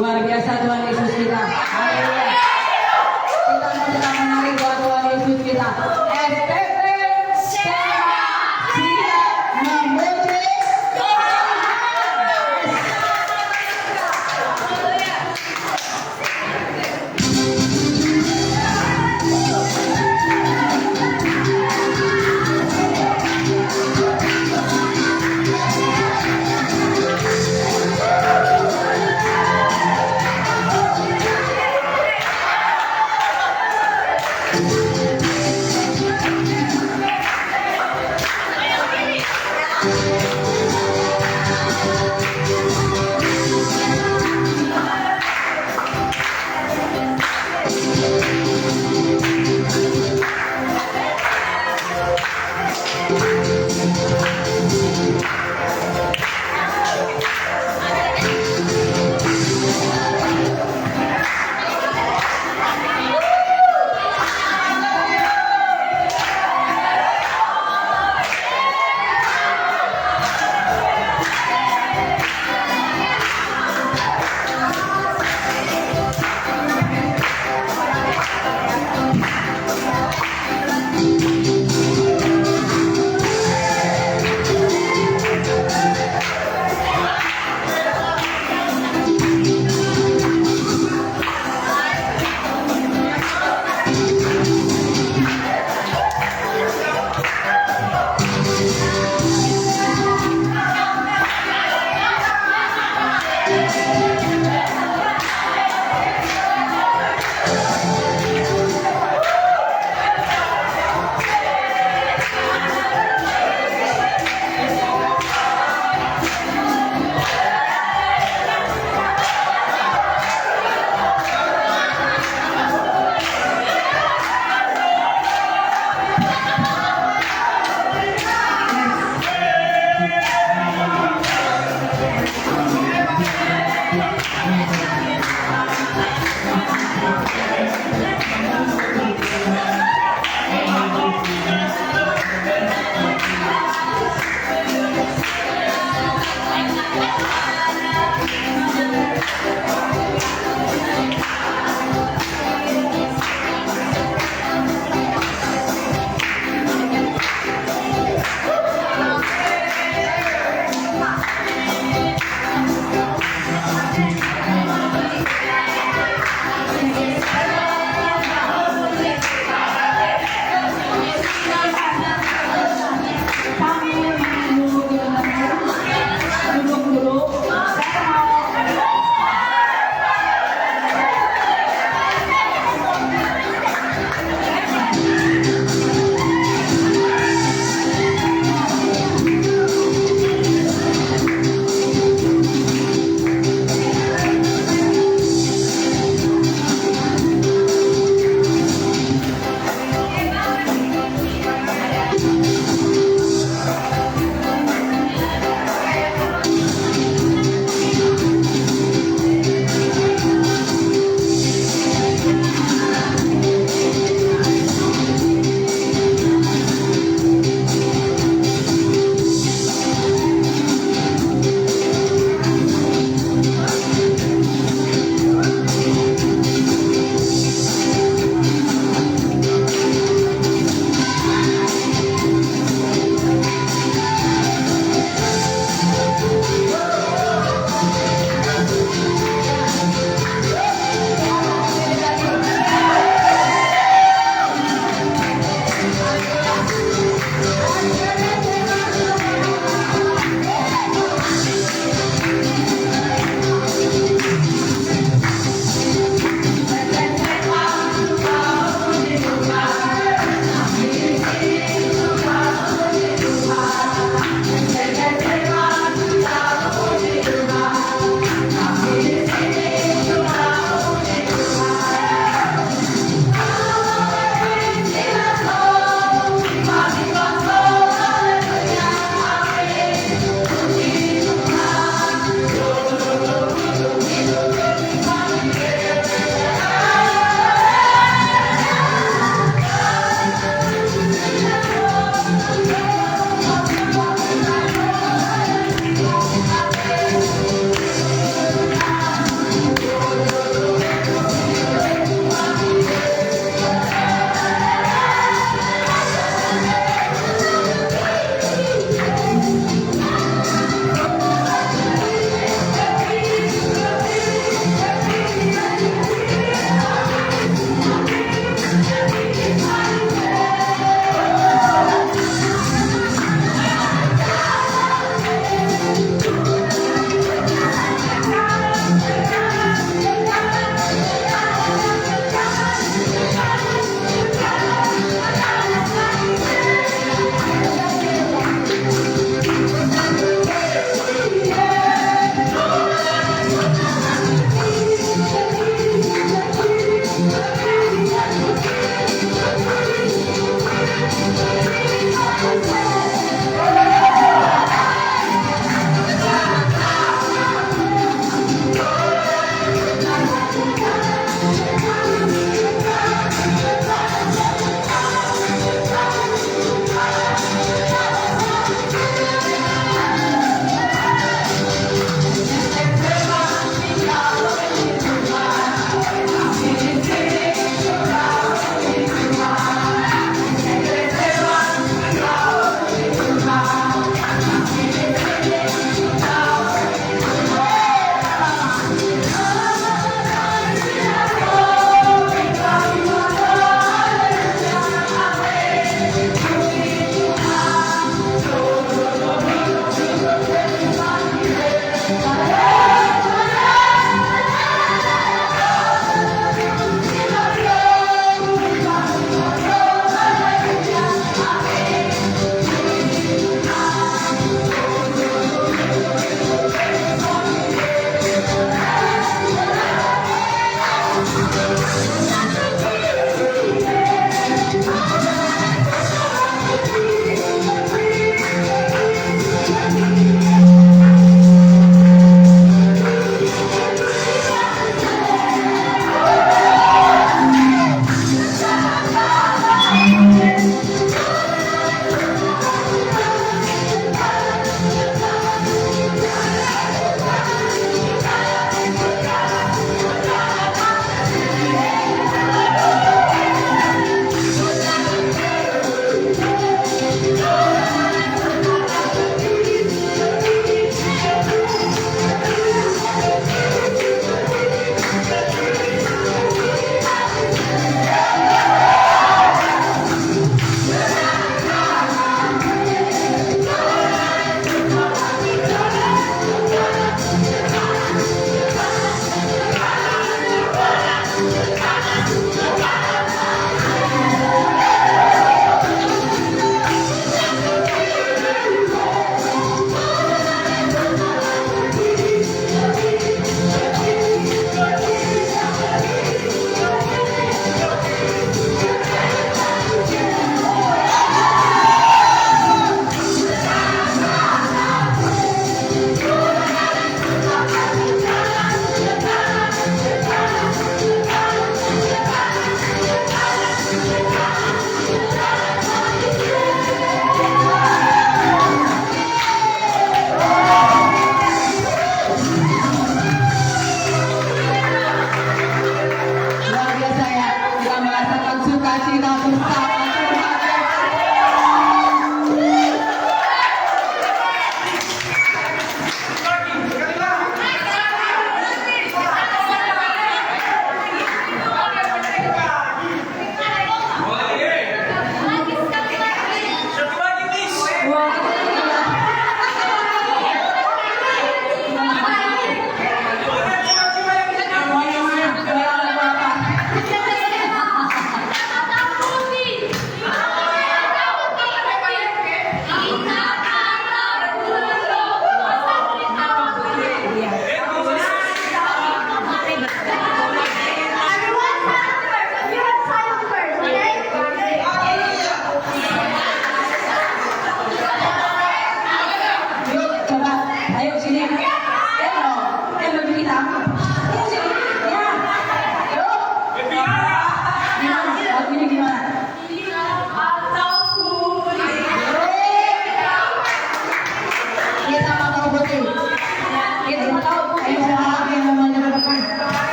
Luar biasa Tuhan Yesus kita. Haleluya. Kita sedang menari buat Tuhan Yesus kita. STP siap memuji Tuhan.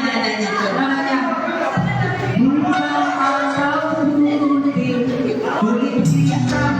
Nadanya tuh. Namanya bunga atau putih, kulit hitam.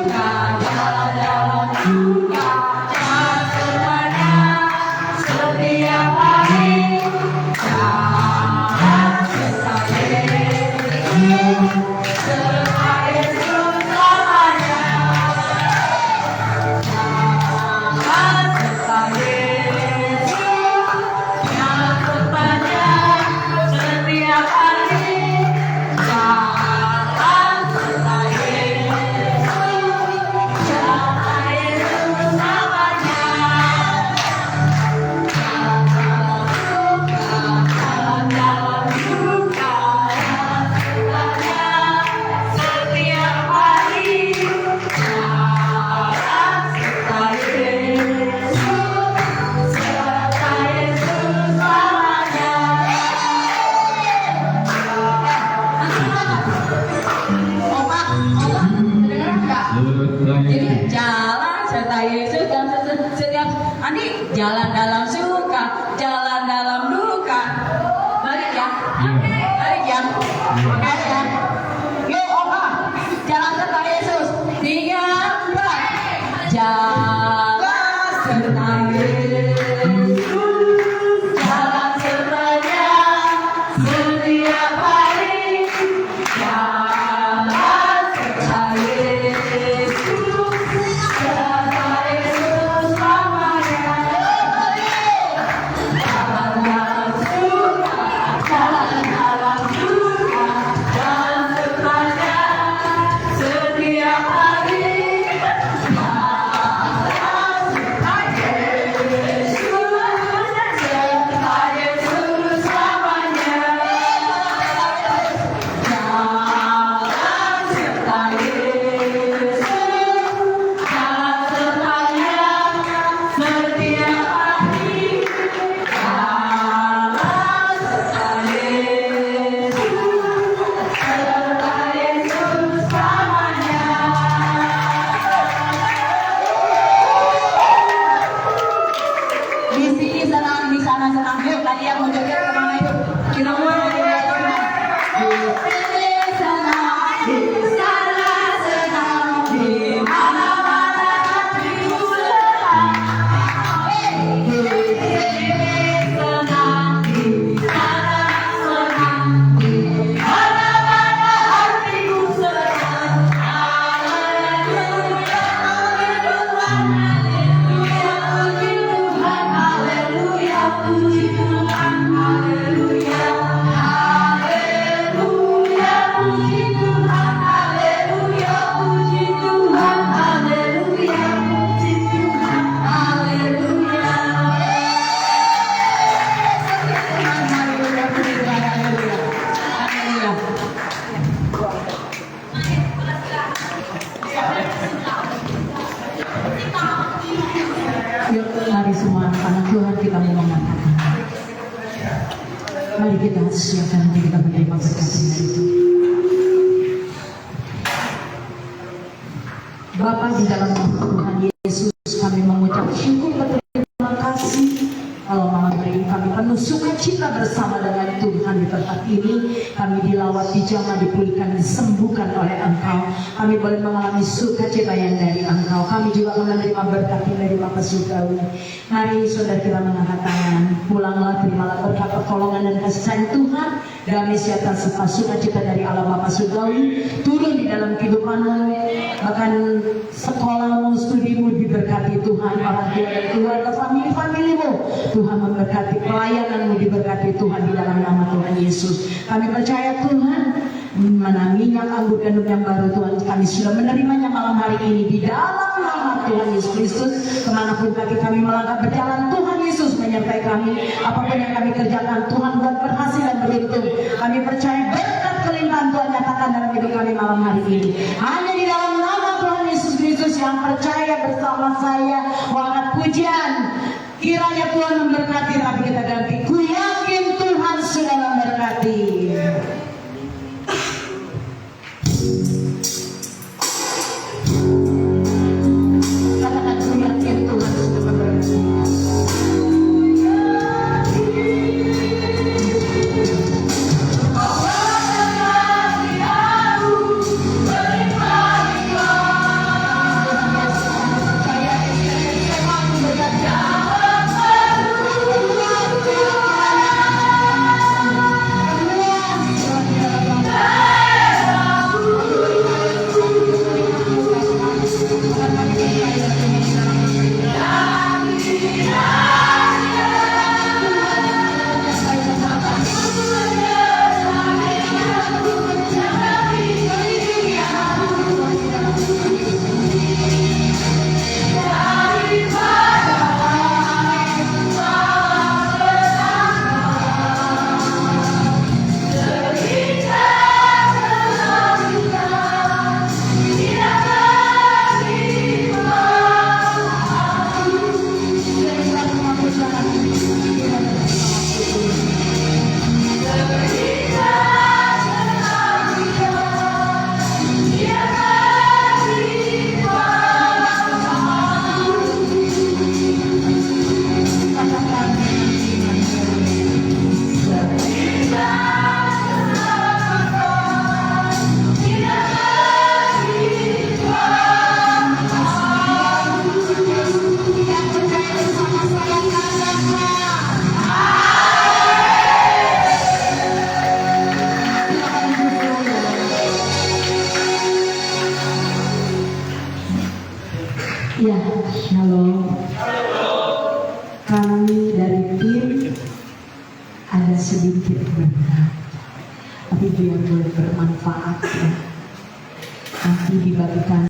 suka, jalan dalam duka, jangan semuanya setiap hari. Jangan serta Yesus, serta Yesus selamanya. Jangan serta Yesus, yang sepanjang setiap hari. Jangan serta Yesus, serta Yesus selamanya. Jalan dalam duka, sertanya setiap hari. Jangan serta Yesus, serta Yesus selamanya. Jadi jalan serta Yesus dan setiap nanti jalan dalam suka, jalan dalam duka. Balik ya, balik ya, oke ya. Yuk Oma, jalan serta Yesus. 3, 4. Jalan serta Yesus, jalan sertanya setiap hari. Jalan serta Yesus, serta Yesus selamanya. Jalan dalam suka, jalan dalam duka, jalan sertanya setiap hari. Di sini senang, di sana senang. Yuk, tadi yang menjoget kemana itu? Kita mulai ya, teman. Di sini senang, di sana senang, di mana-mana hatiku senang. Di sini senang, di sana senang, di mana-mana hatiku senang. Haleluya, haleluya, puji Tuhan, haleluya, puji Tuhan, haleluya, haleluya, puji Tuhan, haleluya, puji Tuhan, haleluya, puji Tuhan, haleluya. Haleluya, puji Tuhan, haleluya, haleluya. Yuk, mari semua anak Tuhan kita mau mengatakan. Mari kita siapkan diri kita menerima berkat Tuhan itu. Bapa di dalam nama Tuhan Yesus, kami mengucap syukur berterima kasih kalau malam hari ini kami penuh sukacita bersama dengan Tuhan di tempat ini. Kami dilawat, dijamah, dipulihkan, disembuhkan oleh Engkau. Kami boleh mengalami sukacita yang dari Engkau. Kami juga menerima berkat dari Bapa Surgawi. Mari saudara kita mengangkat tangan. Pulanglah, terimalah berkat pertolongan dan kasih sayang Tuhan. Damai sejahtera serta sukacita dari Allah Bapa Surgawi turun di dalam kehidupanmu. Bahkan sekolahmu, studimu diberkati Tuhan. Orang tua dan keluarga, famili-familimu Tuhan memberkati, pelayananmu diberkati Tuhan di dalam nama Tuhan Yesus. Kami percaya Tuhan, mana minyak anggur gandum yang baru Tuhan kami sudah menerimanya malam hari ini di dalam nama Tuhan Yesus Kristus. Kemanapun kaki kami melangkah berjalan, Tuhan Yesus menyertai kami. Apapun yang kami kerjakan, Tuhan buat berhasil dan beruntung. Kami percaya berkat kelimpahan Tuhan nyatakan dalam hidup kami malam hari ini. Hanya di dalam nama Tuhan Yesus Kristus yang percaya bersama saya mengangkat pujian. Kiranya Tuhan memberkati, tapi kita ganti. Ku yakin Tuhan sudah memberkati. Katakan ku yakin Tuhan sudah memberkati. berat, tapi biar boleh bermanfaat ya. Nanti dibagikan